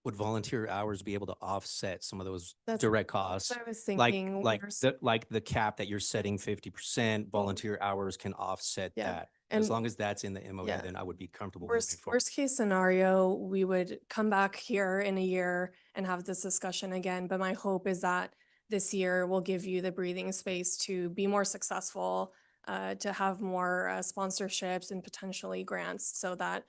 Would volunteer hours be able to offset some of those That's direct costs? what I was thinking. Like the cap that you're setting 50%, volunteer hours can offset Yeah. that. And As long as that's in the MOU, yeah. then I would be comfortable moving forward. Worst case scenario, we would come back here in a year and have this discussion again. But my hope is that this year will give you the breathing space to be more successful, to have more sponsorships and potentially grants so that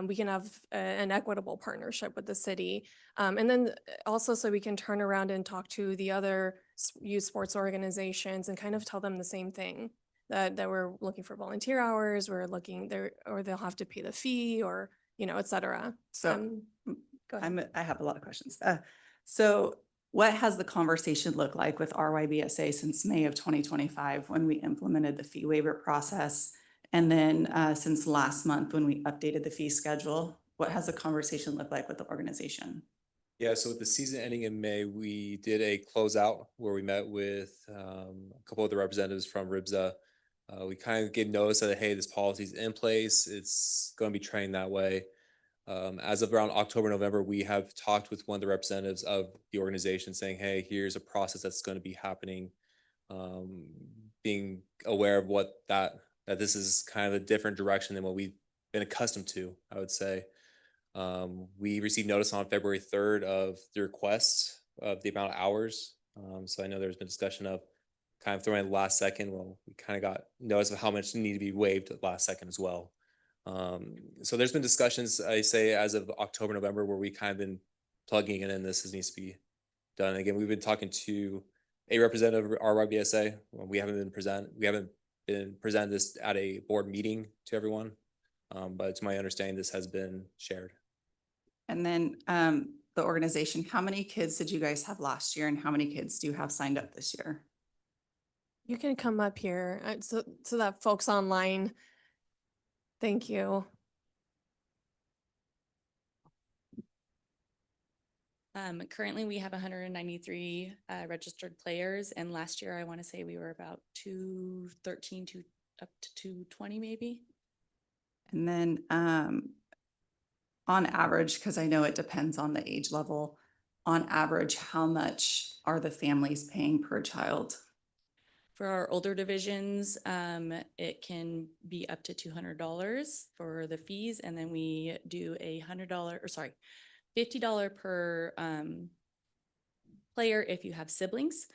we can have an equitable partnership with the city. And then also so we can turn around and talk to the other youth sports organizations and kind of tell them the same thing. That we're looking for volunteer hours, we're looking there, or they'll have to pay the fee or, et cetera. So Go ahead. I have a lot of questions. So what has the conversation looked like with RYBSA since May of 2025 when we implemented the fee waiver process? And then since last month when we updated the fee schedule, what has the conversation looked like with the organization? Yeah, so with the season ending in May, we did a closeout where we met with a couple of the representatives from RIBSA. We kind of gave notice that, hey, this policy is in place. It's going to be trained that way. As of around October, November, we have talked with one of the representatives of the organization saying, hey, here's a process that's going to be happening. Being aware of that this is kind of a different direction than what we've been accustomed to, I would say. We received notice on February 3rd of the request of the amount of hours. So I know there's been discussion of kind of throwing it last second. Well, we kind of got notice of how much need to be waived at last second as well. So there's been discussions, I say, as of October, November, where we kind of been plugging it in. This needs to be done. Again, we've been talking to a representative of RYBSA. We haven't been presented this at a board meeting to everyone. But to my understanding, this has been shared. And then the organization, how many kids did you guys have last year and how many kids do you have signed up this year? You can come up here so that folks online. Thank you. Currently, we have 193 registered players, and last year, I want to say we were about 213 to up to 220 maybe. And then on average, because I know it depends on the age level, on average, how much are the families paying per child? For our older divisions, it can be up to $200 for the fees, and then we do $50 per player if you have siblings.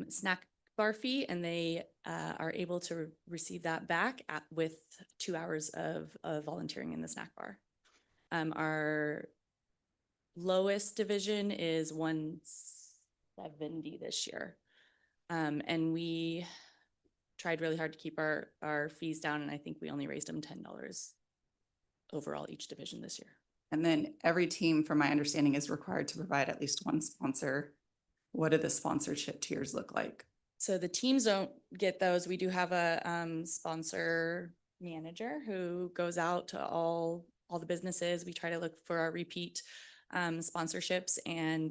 Snack bar fee, and they are able to receive that back with 2 hours of volunteering in the snack bar. Our lowest division is 170 this year. And we tried really hard to keep our fees down, and I think we only raised them $10 overall each division this year. And then every team, from my understanding, is required to provide at least one sponsor. What do the sponsorship tiers look like? So the teams don't get those. We do have a sponsor manager who goes out to all the businesses. We try to look for our repeat sponsorships, and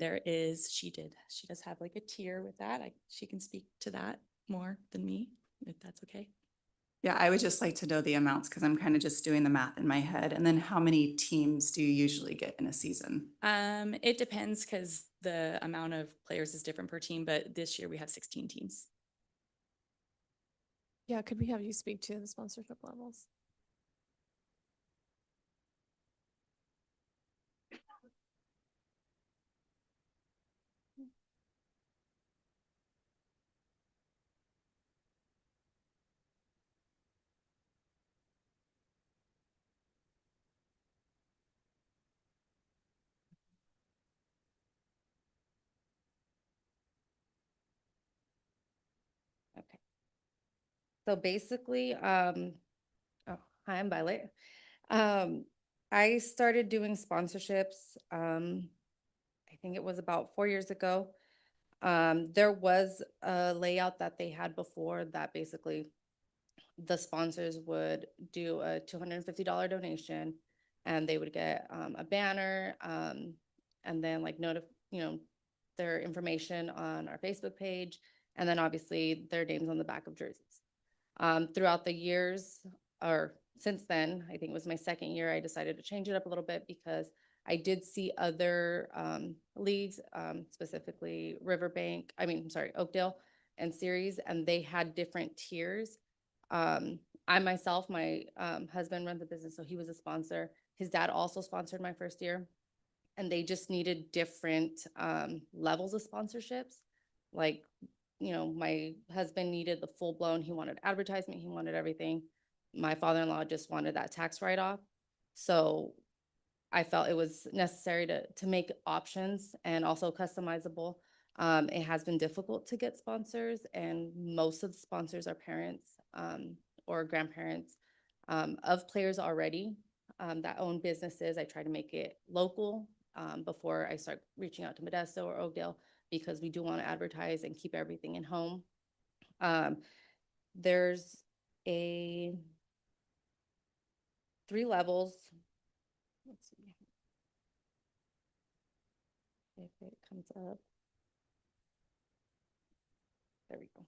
she does have like a tier with that. She can speak to that more than me, if that's okay. Yeah, I would just like to know the amounts because I'm kind of just doing the math in my head. And then how many teams do you usually get in a season? It depends because the amount of players is different per team, but this year we have 16 teams. Yeah, could we have you speak to the sponsorship levels? Okay. So basically, hi, I'm Violet. I started doing sponsorships, I think it was about 4 years ago. There was a layout that they had before that basically the sponsors would do a $250 donation, and they would get a banner, and then like their information on our Facebook page, and then obviously their names on the back of jerseys. Throughout the years, or since then, I think it was my second year, I decided to change it up a little bit because I did see other leagues, specifically Oakdale and Series, and they had different tiers. I myself, my husband runs a business, so he was a sponsor. His dad also sponsored my first year, and they just needed different levels of sponsorships. Like, my husband needed the full blown, he wanted advertisement, he wanted everything. My father-in-law just wanted that tax write-off. So I felt it was necessary to make options and also customizable. It has been difficult to get sponsors, and most of the sponsors are parents or grandparents of players already that own businesses. I try to make it local before I start reaching out to Modesto or Oakdale, because we do want to advertise and keep everything in home. There's 3 levels. Let's see if it comes up. There we go.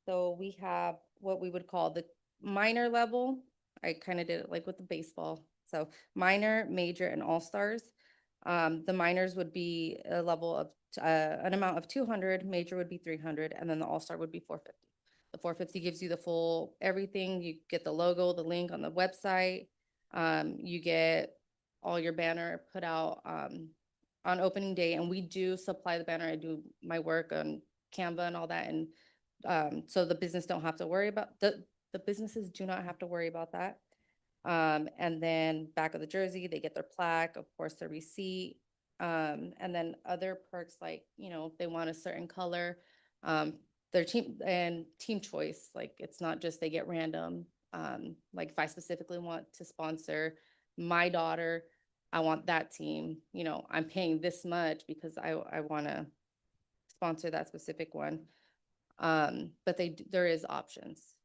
So we have what we would call the minor level. I kind of did it like with the baseball. So minor, major, and all-stars. The minors would be a level of an amount of 200, major would be 300, and then the all-star would be 450. The 450 gives you the full everything. You get the logo, the link on the website. You get all your banner put out on opening day, and we do supply the banner. I do my work on Canva and all that, and so the business don't have to worry about the businesses do not have to worry about that. And then back of the jersey, they get their plaque, of course, their receipt, and then other perks like, if they want a certain color, their team choice. Like, it's not just they get random. Like if I specifically want to sponsor my daughter, I want that team, I'm paying this much because I want to sponsor that specific one. But there is options,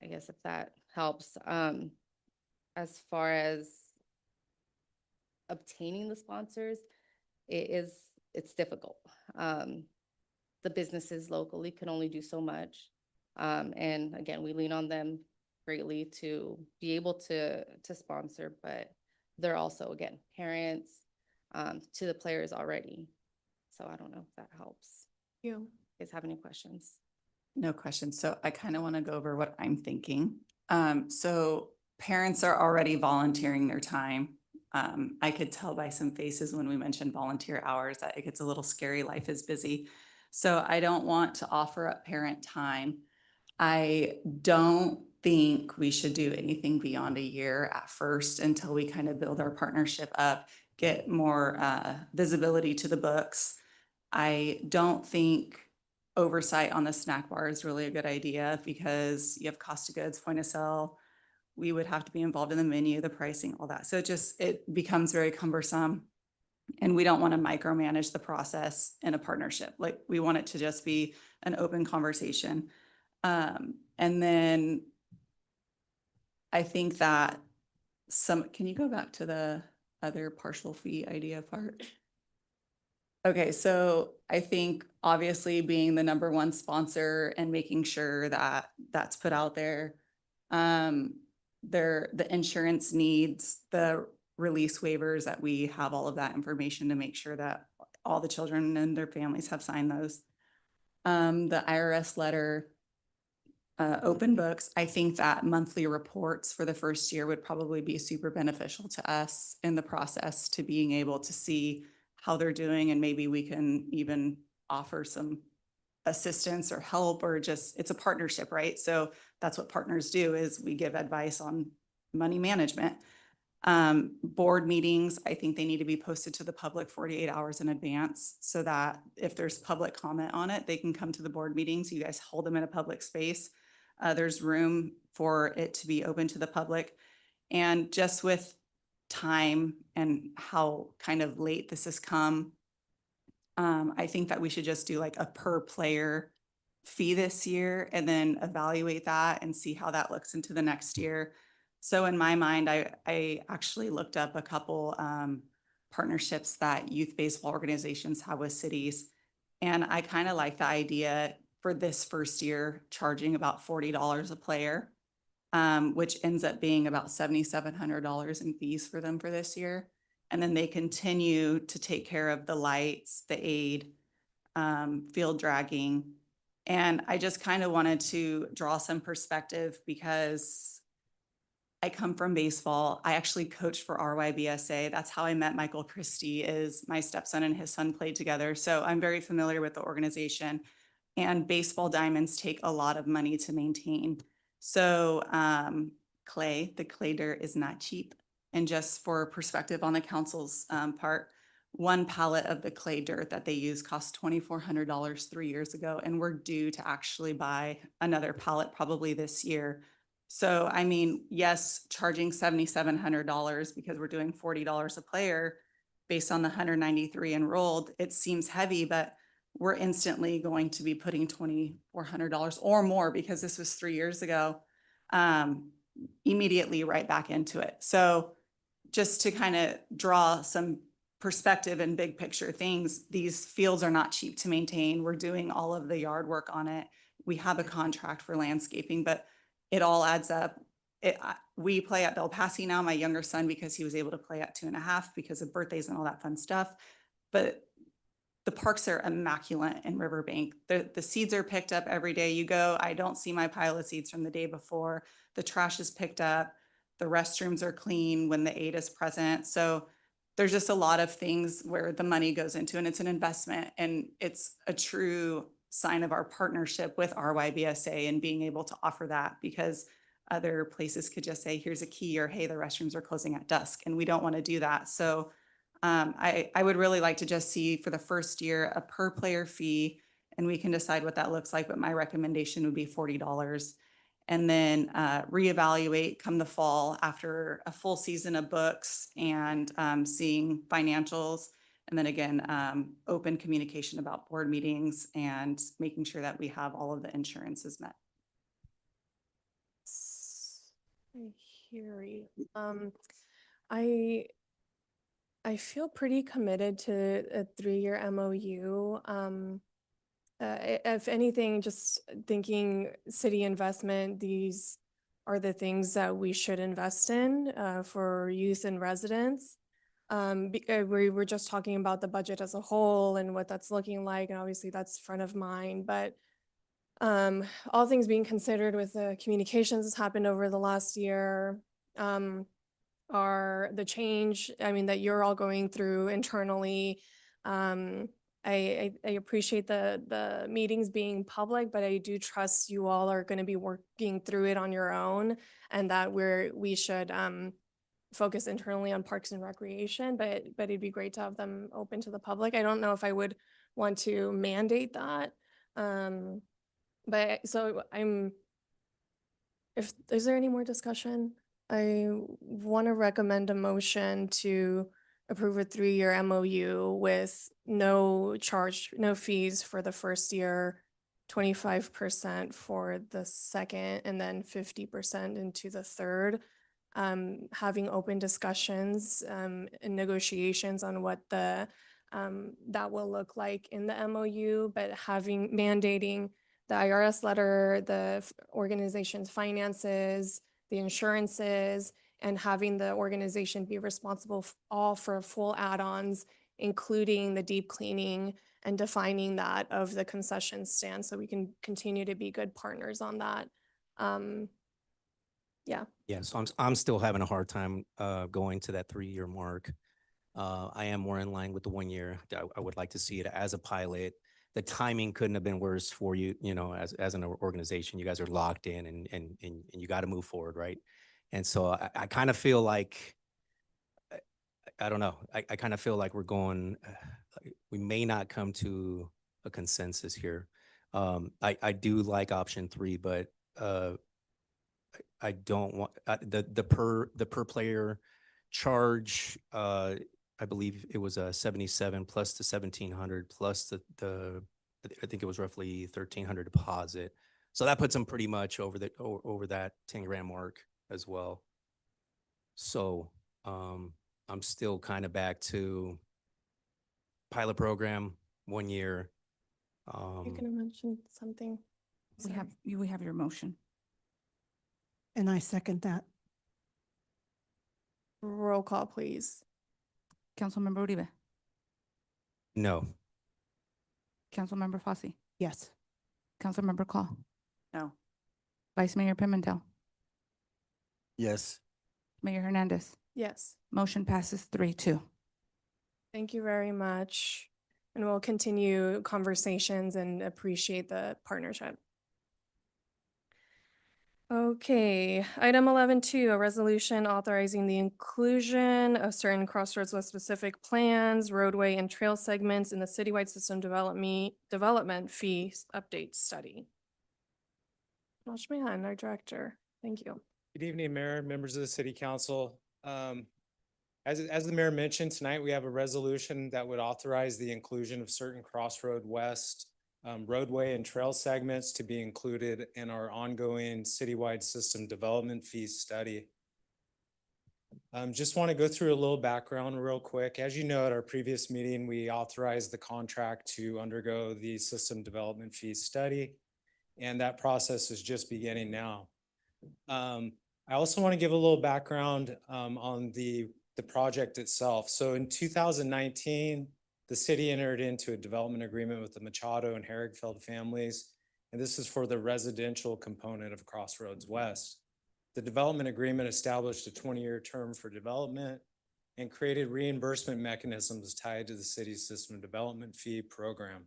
I guess, if that helps. As far as obtaining the sponsors, it's difficult. The businesses locally can only do so much. And again, we lean on them greatly to be able to sponsor, but they're also, again, parents to the players already. So I don't know if that helps. You. Guys have any questions? No questions. So I kind of want to go over what I'm thinking. So parents are already volunteering their time. I could tell by some faces when we mentioned volunteer hours that it gets a little scary. Life is busy. So I don't want to offer up parent time. I don't think we should do anything beyond a year at first until we kind of build our partnership up, get more visibility to the books. I don't think oversight on the snack bar is really a good idea because you have cost of goods, point of sale. We would have to be involved in the menu, the pricing, all that. So it becomes very cumbersome. And we don't want to micromanage the process in a partnership. Like, we want it to just be an open conversation. And then I think that can you go back to the other partial fee idea part? Okay, so I think obviously being the number one sponsor and making sure that that's put out there. The insurance needs, the release waivers, that we have all of that information to make sure that all the children and their families have signed those. The IRS letter, open books. I think that monthly reports for the first year would probably be super beneficial to us in the process, to being able to see how they're doing, and maybe we can even offer some assistance or help, or just, it's a partnership, right? So that's what partners do, is we give advice on money management. Board meetings, I think they need to be posted to the public 48 hours in advance, so that if there's public comment on it, they can come to the board meetings. You guys hold them in a public space. There's room for it to be open to the public. And just with time and how kind of late this has come, I think that we should just do like a per player fee this year, and then evaluate that and see how that looks into the next year. So in my mind, I actually looked up a couple partnerships that youth baseball organizations have with cities. And I kind of like the idea for this first year, charging about $40 a player, which ends up being about $7,700 in fees for them for this year. And then they continue to take care of the lights, the aid, field dragging. And I just kind of wanted to draw some perspective, because I come from baseball. I actually coached for RYBSA. That's how I met Michael Christie, is my stepson and his son played together. So I'm very familiar with the organization, and baseball diamonds take a lot of money to maintain. So the clay dirt is not cheap. And just for perspective on the council's part, one pallet of the clay dirt that they use cost $2,400 3 years ago, and we're due to actually buy another pallet probably this year. So, I mean, yes, charging $7,700 because we're doing $40 a player based on the 193 enrolled, it seems heavy, but we're instantly going to be putting $2,400 or more, because this was 3 years ago, immediately right back into it. So just to kind of draw some perspective and big picture things, these fields are not cheap to maintain. We're doing all of the yard work on it. We have a contract for landscaping, but it all adds up. We play at Belpassi now, my younger son, because he was able to play at 2.5 because of birthdays and all that fun stuff. But the parks are immaculate in Riverbank. The seeds are picked up every day you go. I don't see my pile of seeds from the day before. The trash is picked up. The restrooms are clean when the aid is present. So there's just a lot of things where the money goes into, and it's an investment, and it's a true sign of our partnership with RYBSA and being able to offer that, because other places could just say, here's a key, or hey, the restrooms are closing at dusk, and we don't want to do that. So I would really like to just see for the first year a per player fee, and we can decide what that looks like, but my recommendation would be $40. And then reevaluate come the fall after a full season of books and seeing financials. And then again, open communication about board meetings and making sure that we have all of the insurances met. I hear you. I I feel pretty committed to a 3-year MOU. If anything, just thinking city investment, these are the things that we should invest in for youth and residents. We were just talking about the budget as a whole and what that's looking like, and obviously that's front of mind, but all things being considered with the communications that's happened over the last year, are the change, I mean, that you're all going through internally. I appreciate the meetings being public, but I do trust you all are going to be working through it on your own, and that we should focus internally on parks and recreation, but it'd be great to have them open to the public. I don't know if I would want to mandate that. But so is there any more discussion? I want to recommend a motion to approve a 3-year MOU with no fees for the first year, 25% for the second, and then 50% into the third. Having open discussions and negotiations on what that will look like in the MOU, but mandating the IRS letter, the organization's finances, the insurances, and having the organization be responsible all for full add-ons, including the deep cleaning and defining that of the concession stand, so we can continue to be good partners on that. Yeah. Yeah, so I'm still having a hard time going to that 3-year mark. I am more in line with the 1 year. I would like to see it as a pilot. The timing couldn't have been worse for you, as an organization. You guys are locked in and you got to move forward, right? And so I kind of feel like, I don't know, I kind of feel like we may not come to a consensus here. I do like option 3, but I don't want the per player charge. I believe it was 77 plus the 1,700 plus the I think it was roughly 1,300 deposit. So that puts them pretty much over that 10 grand mark as well. So I'm still kind of back to pilot program, 1 year. You're gonna mention something. We have your motion. And I second that. Roll call, please. Councilmember Uribe, No. Councilmember Fosse, Yes. Councilmember Call, No. Vice Mayor Pimentel, Yes. Mayor Hernandez. Yes. Motion passes 3-2. Thank you very much. And we'll continue conversations and appreciate the partnership. Okay, item 11.2, a resolution authorizing the inclusion of certain Crossroads West specific plans, roadway and trail segments in the citywide system development fee update study. Rajman, our director, thank you. Good evening, Mayor, members of the City Council. As the mayor mentioned, tonight we have a resolution that would authorize the inclusion of certain Crossroad West roadway and trail segments to be included in our ongoing citywide system development fee study. Just want to go through a little background real quick. As you know, at our previous meeting, we authorized the contract to undergo the system development fee study, and that process is just beginning now. I also want to give a little background on the project itself. So in 2019, the city entered into a development agreement with the Machado and Herigfeld families, and this is for the residential component of Crossroads West. The development agreement established a 20-year term for development and created reimbursement mechanisms tied to the city's system development fee program.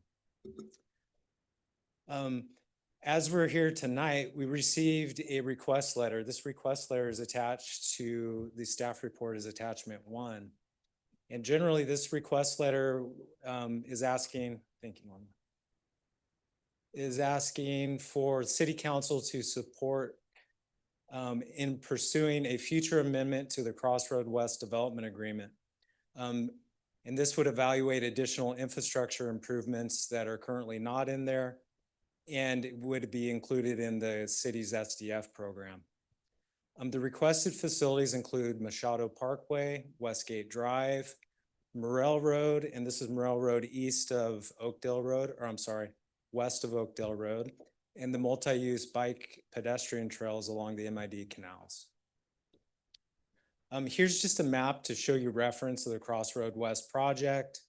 As we're here tonight, we received a request letter. This request letter is attached to the staff report as attachment 1. And generally, this request letter is asking for City Council to support in pursuing a future amendment to the Crossroad West Development Agreement. And this would evaluate additional infrastructure improvements that are currently not in there and would be included in the city's SDF program. The requested facilities include Machado Parkway, Westgate Drive, Morel Road, and this is Morel Road east of Oakdale Road, or I'm sorry, west of Oakdale Road, and the multi-use bike pedestrian trails along the MID canals. Here's just a map to show you reference of the Crossroad West project.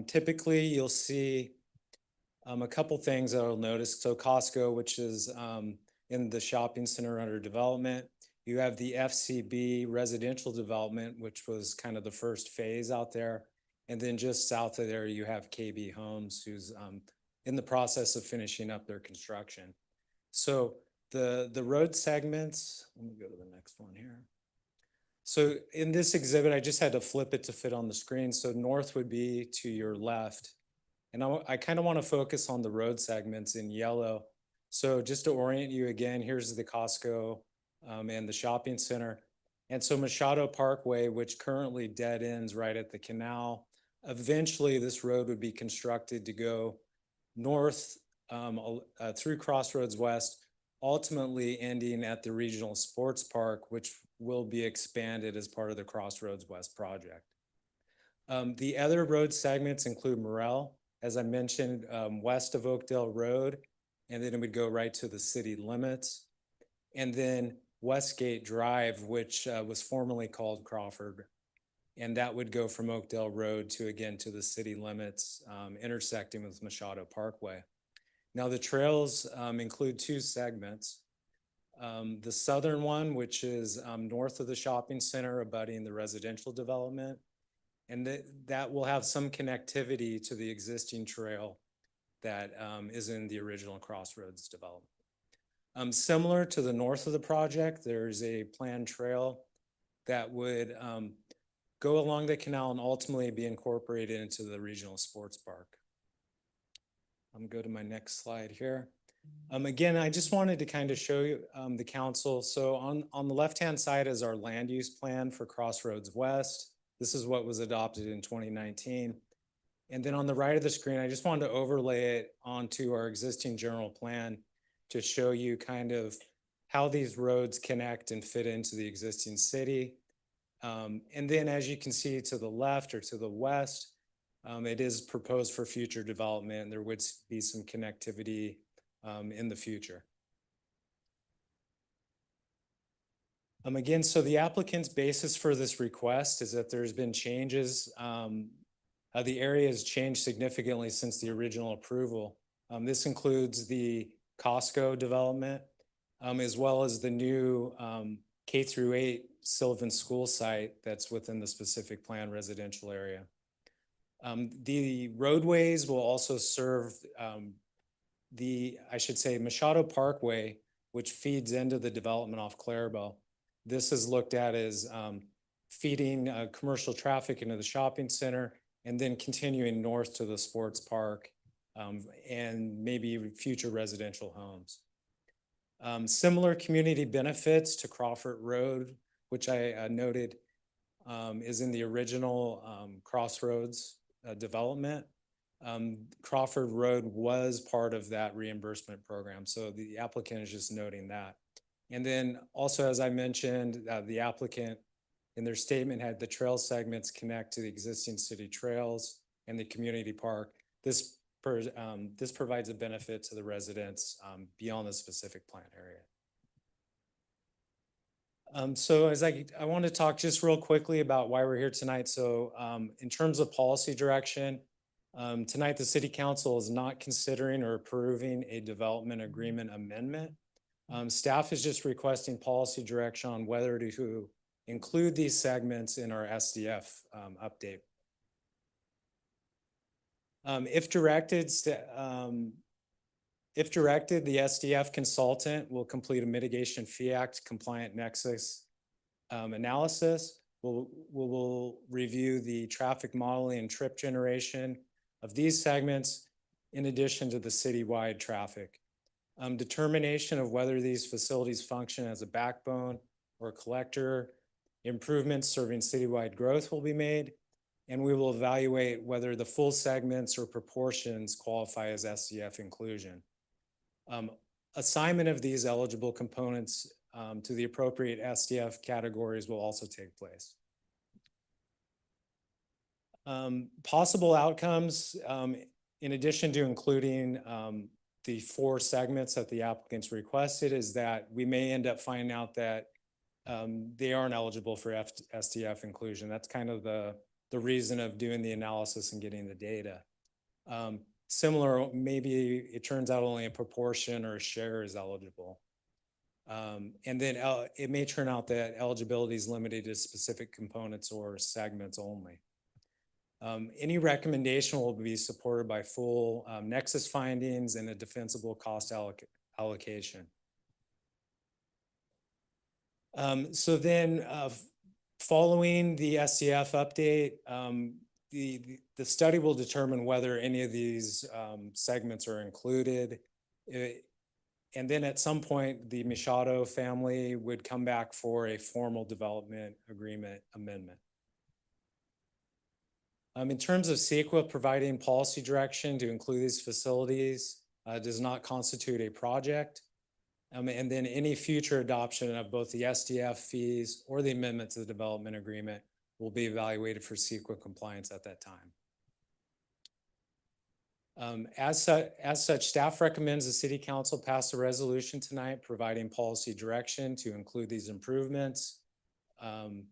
Typically, you'll see a couple things that you'll notice. So Costco, which is in the shopping center under development. You have the FCB residential development, which was kind of the first phase out there. And then just south of there, you have KB Homes, who's in the process of finishing up their construction. So the road segments, let me go to the next one here. So in this exhibit, I just had to flip it to fit on the screen. So north would be to your left. And I kind of want to focus on the road segments in yellow. So just to orient you again, here's the Costco and the shopping center. And so Machado Parkway, which currently dead ends right at the canal, eventually this road would be constructed to go north through Crossroads West, ultimately ending at the Regional Sports Park, which will be expanded as part of the Crossroads West project. The other road segments include Morel, as I mentioned, west of Oakdale Road, and then it would go right to the city limits. And then Westgate Drive, which was formerly called Crawford, and that would go from Oakdale Road to, again, to the city limits, intersecting with Machado Parkway. Now the trails include two segments. The southern one, which is north of the shopping center abutting the residential development, and that will have some connectivity to the existing trail that is in the original Crossroads development. Similar to the north of the project, there's a planned trail that would go along the canal and ultimately be incorporated into the regional sports park. I'm gonna go to my next slide here. Again, I just wanted to kind of show you the council. So on the left-hand side is our land use plan for Crossroads West. This is what was adopted in 2019. And then on the right of the screen, I just wanted to overlay it onto our existing general plan to show you kind of how these roads connect and fit into the existing city. And then as you can see to the left or to the west, it is proposed for future development, and there would be some connectivity in the future. Again, so the applicant's basis for this request is that there's been changes. The area has changed significantly since the original approval. This includes the Costco development, as well as the new K-8 Sylvan School site that's within the specific plan residential area. The roadways will also serve I should say, Machado Parkway, which feeds into the development off Clarabelle. This is looked at as feeding commercial traffic into the shopping center and then continuing north to the sports park and maybe future residential homes. Similar community benefits to Crawford Road, which I noted is in the original Crossroads development. Crawford Road was part of that reimbursement program, so the applicant is just noting that. And then also, as I mentioned, the applicant in their statement had the trail segments connect to the existing city trails and the community park. This provides a benefit to the residents beyond the specific plan area. So as I want to talk just real quickly about why we're here tonight. So in terms of policy direction, tonight the City Council is not considering or approving a development agreement amendment. Staff is just requesting policy direction on whether to include these segments in our SDF update. If directed, the SDF consultant will complete a Mitigation Fee Act compliant nexus analysis. We'll review the traffic modeling and trip generation of these segments in addition to the citywide traffic. Determination of whether these facilities function as a backbone or collector, improvements serving citywide growth will be made, and we will evaluate whether the full segments or proportions qualify as SDF inclusion. Assignment of these eligible components to the appropriate SDF categories will also take place. Possible outcomes, in addition to including the 4 segments that the applicants requested, is that we may end up finding out that they aren't eligible for SDF inclusion. That's kind of the reason of doing the analysis and getting the data. Similar, maybe it turns out only a proportion or a share is eligible. And then it may turn out that eligibility is limited to specific components or segments only. Any recommendation will be supported by full nexus findings and a defensible cost allocation. So then following the SDF update, the study will determine whether any of these segments are included. And then at some point, the Machado family would come back for a formal development agreement amendment. In terms of CEQA providing policy direction to include these facilities does not constitute a project. And then any future adoption of both the SDF fees or the amendment to the development agreement will be evaluated for CEQA compliance at that time. As such, staff recommends the City Council pass a resolution tonight providing policy direction to include these improvements to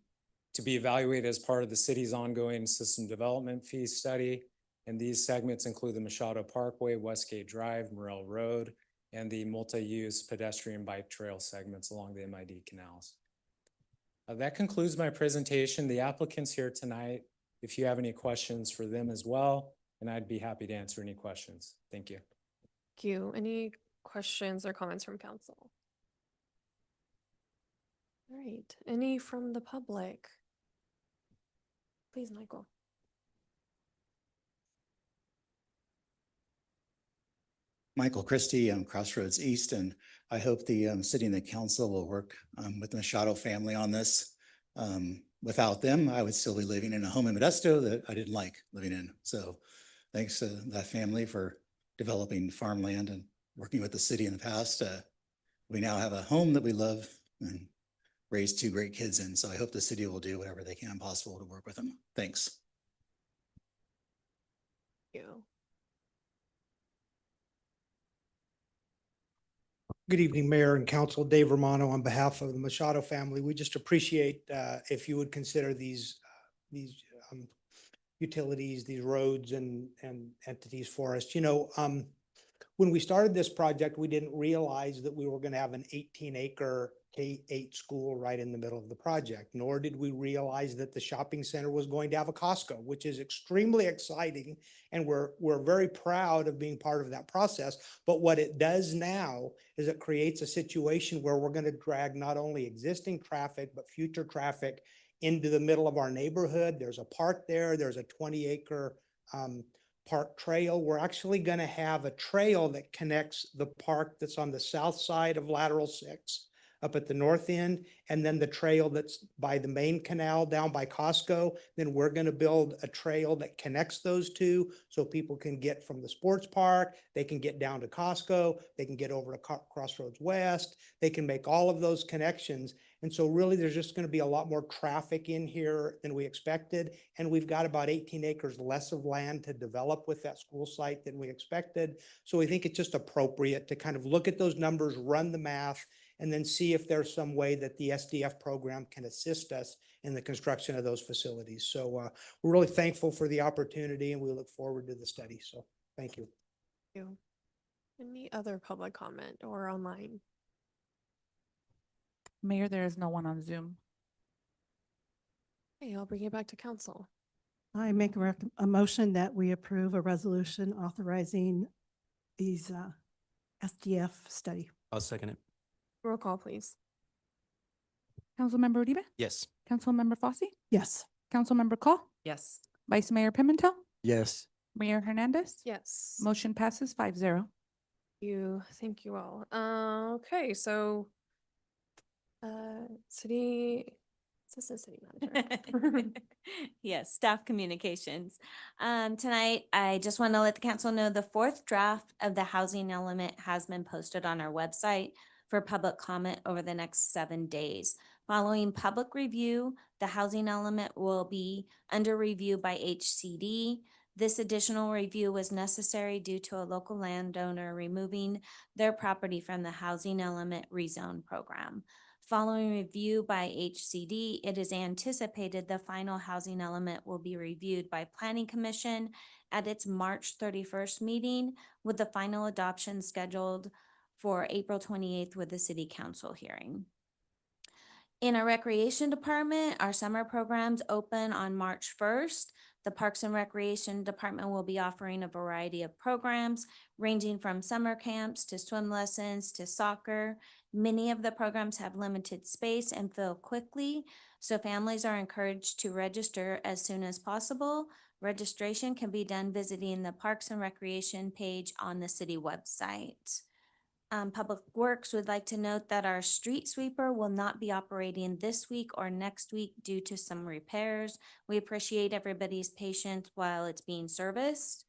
be evaluated as part of the city's ongoing system development fee study. And these segments include the Machado Parkway, Westgate Drive, Morel Road, and the multi-use pedestrian bike trail segments along the MID canals. That concludes my presentation. The applicants here tonight, if you have any questions for them as well, and I'd be happy to answer any questions. Thank you. Thank you. Any questions or comments from council? All right, any from the public? Please, Michael. Michael Christie, Crossroads East, and I hope the city and the council will work with the Machado family on this. Without them, I would still be living in a home in Modesto that I didn't like living in. So thanks to that family for developing farmland and working with the city in the past. We now have a home that we love and raised 2 great kids in. So I hope the city will do whatever they can possible to work with them. Thanks. Thank you. Good evening, Mayor and Council. Dave Romano on behalf of the Machado family. We just appreciate if you would consider these utilities, these roads and entities for us. You know, when we started this project, we didn't realize that we were going to have an 18-acre K-8 school right in the middle of the project, nor did we realize that the shopping center was going to have a Costco, which is extremely exciting. And we're very proud of being part of that process. But what it does now is it creates a situation where we're going to drag not only existing traffic, but future traffic into the middle of our neighborhood. There's a park there. There's a 20-acre park trail. We're actually going to have a trail that connects the park that's on the south side of Lateral 6 up at the north end, and then the trail that's by the main canal down by Costco. Then we're going to build a trail that connects those two so people can get from the sports park, they can get down to Costco, they can get over to Crossroads West, they can make all of those connections. And so really there's just going to be a lot more traffic in here than we expected. And we've got about 18 acres less of land to develop with that school site than we expected. So we think it's just appropriate to kind of look at those numbers, run the math, and then see if there's some way that the SDF program can assist us in the construction of those facilities. So we're really thankful for the opportunity and we look forward to the study. So thank you. Thank you. Any other public comment or online? Mayor, there is no one on Zoom. Okay, I'll bring it back to council. I make a motion that we approve a resolution authorizing these SDF study. I'll second it. Roll call, please. Councilmember Uribe? Yes. Councilmember Fossey? Yes. Councilmember Call? Yes. Vice Mayor Pimentel? Yes. Mayor Hernandez? Yes. Motion passes 5-0. Thank you all. Okay, so Assistant City Manager. Yes, staff communications. Tonight, I just want to let the council know the 4th draft of the housing element has been posted on our website. for public comment over the next 7 days. Following public review, the housing element will be under review by HCD. This additional review was necessary due to a local landowner removing their property from the housing element rezone program. Following review by HCD, it is anticipated the final housing element will be reviewed by Planning Commission at its March 31st meeting, with the final adoption scheduled for April 28th with the City Council hearing. In our Recreation Department, our summer programs open on March 1st. The Parks and Recreation Department will be offering a variety of programs ranging from summer camps to swim lessons to soccer. Many of the programs have limited space and fill quickly, so families are encouraged to register as soon as possible. Registration can be done visiting the Parks and Recreation page on the city website. Public Works would like to note that our street sweeper will not be operating this week or next week due to some repairs. We appreciate everybody's patience while it's being serviced.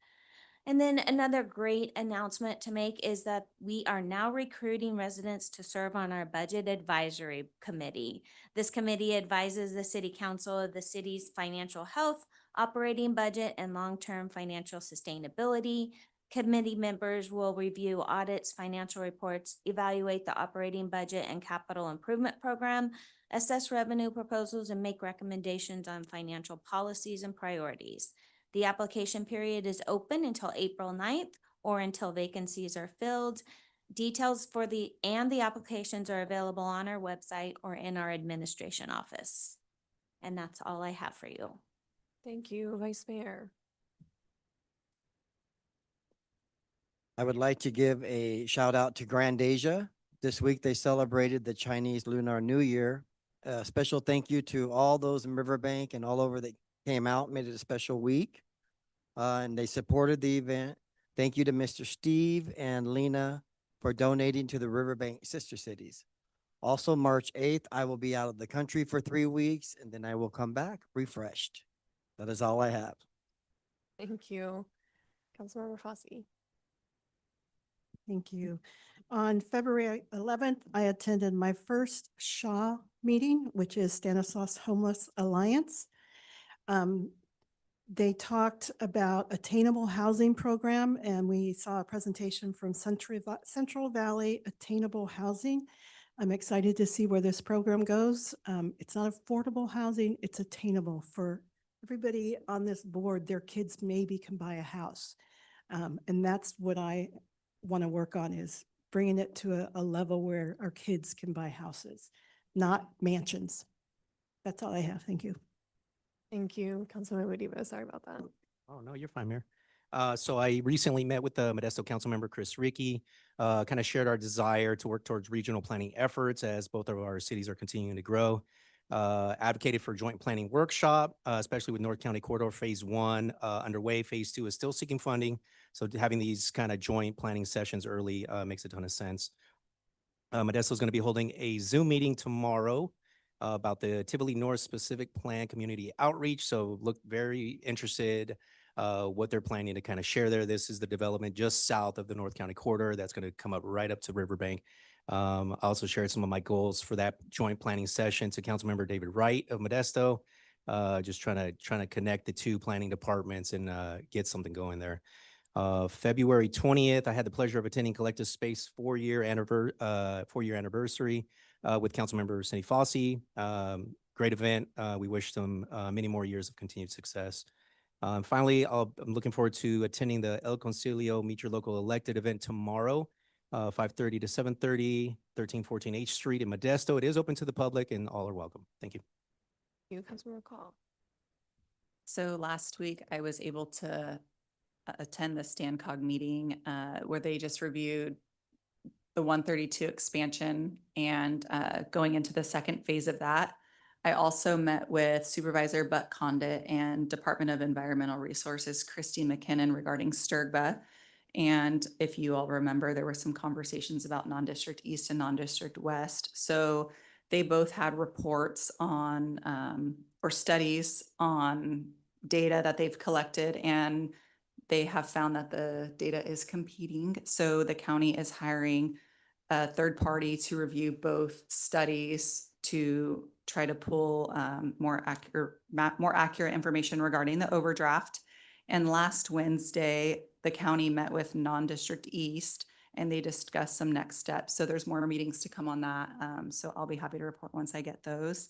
And then another great announcement to make is that we are now recruiting residents to serve on our Budget Advisory Committee. This committee advises the City Council of the city's financial health, operating budget, and long-term financial sustainability. Committee members will review audits, financial reports, evaluate the operating budget and capital improvement program, assess revenue proposals, and make recommendations on financial policies and priorities. The application period is open until April 9th or until vacancies are filled. Details for the applications are available on our website or in our administration office. And that's all I have for you. Thank you, Vice Mayor. I would like to give a shout out to Grand Asia. This week they celebrated the Chinese Lunar New Year. A special thank you to all those in Riverbank and all over that came out, made it a special week. And they supported the event. Thank you to Mr. Steve and Lena for donating to the Riverbank sister cities. Also, March 8th, I will be out of the country for 3 weeks and then I will come back refreshed. That is all I have. Thank you. Councilmember Fossey. Thank you. On February 11th, I attended my first SHAW meeting, which is Stanislaus Homeless Alliance. They talked about attainable housing program, and we saw a presentation from Central Valley Attainable Housing. I'm excited to see where this program goes. It's not affordable housing, it's attainable for everybody on this board. Their kids maybe can buy a house. And that's what I want to work on, is bringing it to a level where our kids can buy houses, not mansions. That's all I have. Thank you. Thank you, Councilmember Udiva. Sorry about that. Oh, no, you're fine, Mayor. So I recently met with the Modesto Councilmember Chris Ricky, kind of shared our desire to work towards regional planning efforts as both of our cities are continuing to grow. Advocated for joint planning workshop, especially with North County Corridor Phase 1 underway. Phase 2 is still seeking funding. So having these kind of joint planning sessions early makes a ton of sense. Modesto is going to be holding a Zoom meeting tomorrow about the Tivoli North Specific Plan Community Outreach. So look very interested what they're planning to kind of share there. This is the development just south of the North County Corridor that's going to come up right up to Riverbank. I also shared some of my goals for that joint planning session to Councilmember David Wright of Modesto. Just trying to connect the two planning departments and get something going there. February 20th, I had the pleasure of attending Collective Space four-year anniversary with Councilmember Cindy Fossey. Great event. We wish them many more years of continued success. Finally, I'm looking forward to attending the El Concilio Meet Your Local Elected event tomorrow, 5:30 to 7:30, 1314 H Street in Modesto. It is open to the public and all are welcome. Thank you. You, Councilmember Call. So last week I was able to attend the StanCOG meeting where they just reviewed the 132 expansion and going into the second phase of that. I also met with Supervisor Buck Condit and Department of Environmental Resources, Christine McKinnon, regarding Sturgba. And if you all remember, there were some conversations about non-district east and non-district west. So they both had reports on or studies on data that they've collected, and they have found that the data is competing. So the county is hiring a third party to review both studies to try to pull more accurate information regarding the overdraft. And last Wednesday, the county met with non-district East and they discussed some next steps. So there's more meetings to come on that. So I'll be happy to report once I get those.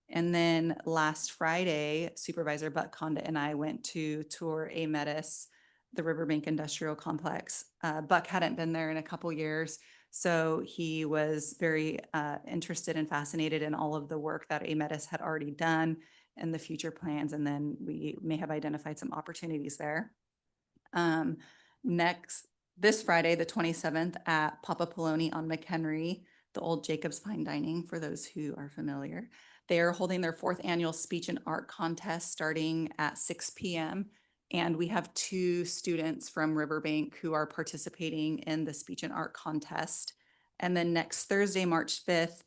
And then last Friday, Supervisor Buck Condit and I went to tour Ametis, the Riverbank Industrial Complex. Buck hadn't been there in a couple years, so he was very interested and fascinated in all of the work that Ametis had already done and the future plans. And then we may have identified some opportunities there. This Friday, the 27th at Papa Poloni on McHenry, the old Jacob's Fine Dining, for those who are familiar. They are holding their 4th annual speech and art contest starting at 6 p.m. And we have 2 students from Riverbank who are participating in the speech and art contest. And then next Thursday, March 5th,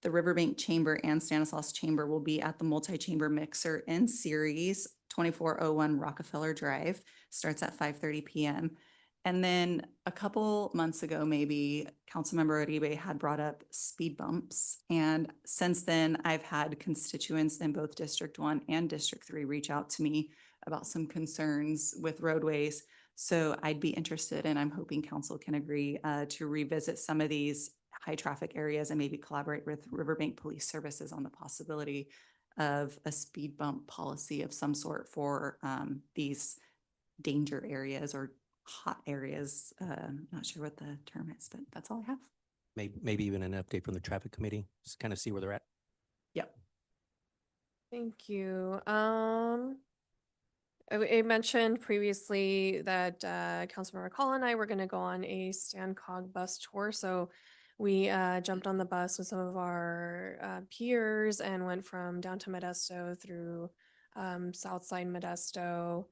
the Riverbank Chamber and Stanislaus Chamber will be at the multi-chamber mixer in series 2401 Rockefeller Drive. Starts at 5:30 p.m. And then a couple months ago, maybe, Councilmember Uribe had brought up speed bumps. And since then, I've had constituents in both District 1 and District 3 reach out to me about some concerns with roadways. So I'd be interested, and I'm hoping council can agree to revisit some of these high traffic areas and maybe collaborate with Riverbank Police Services on the possibility of a speed bump policy of some sort for these danger areas or hot areas. Not sure what the term is, but that's all I have. Maybe even an update from the traffic committee, just kind of see where they're at. Yep. Thank you. I mentioned previously that Councilmember Call and I were going to go on a StanCOG bus tour. So we jumped on the bus with some of our peers and went from downtown Modesto through Southside Modesto,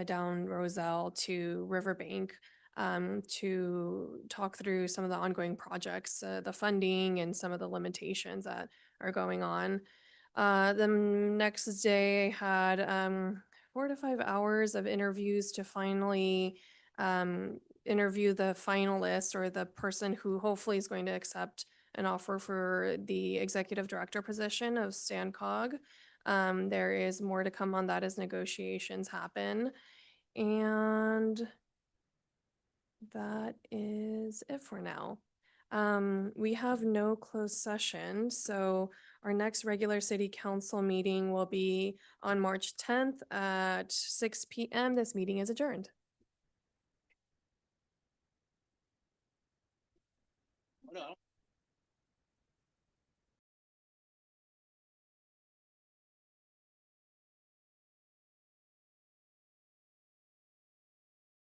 down Roselle to Riverbank to talk through some of the ongoing projects, the funding and some of the limitations that are going on. The next day I had 4 to 5 hours of interviews to finally interview the finalist or the person who hopefully is going to accept an offer for the executive director position of StanCOG. There is more to come on that as negotiations happen. And that is it for now. We have no closed session, so our next regular city council meeting will be on March 10th at 6 p.m. This meeting is adjourned.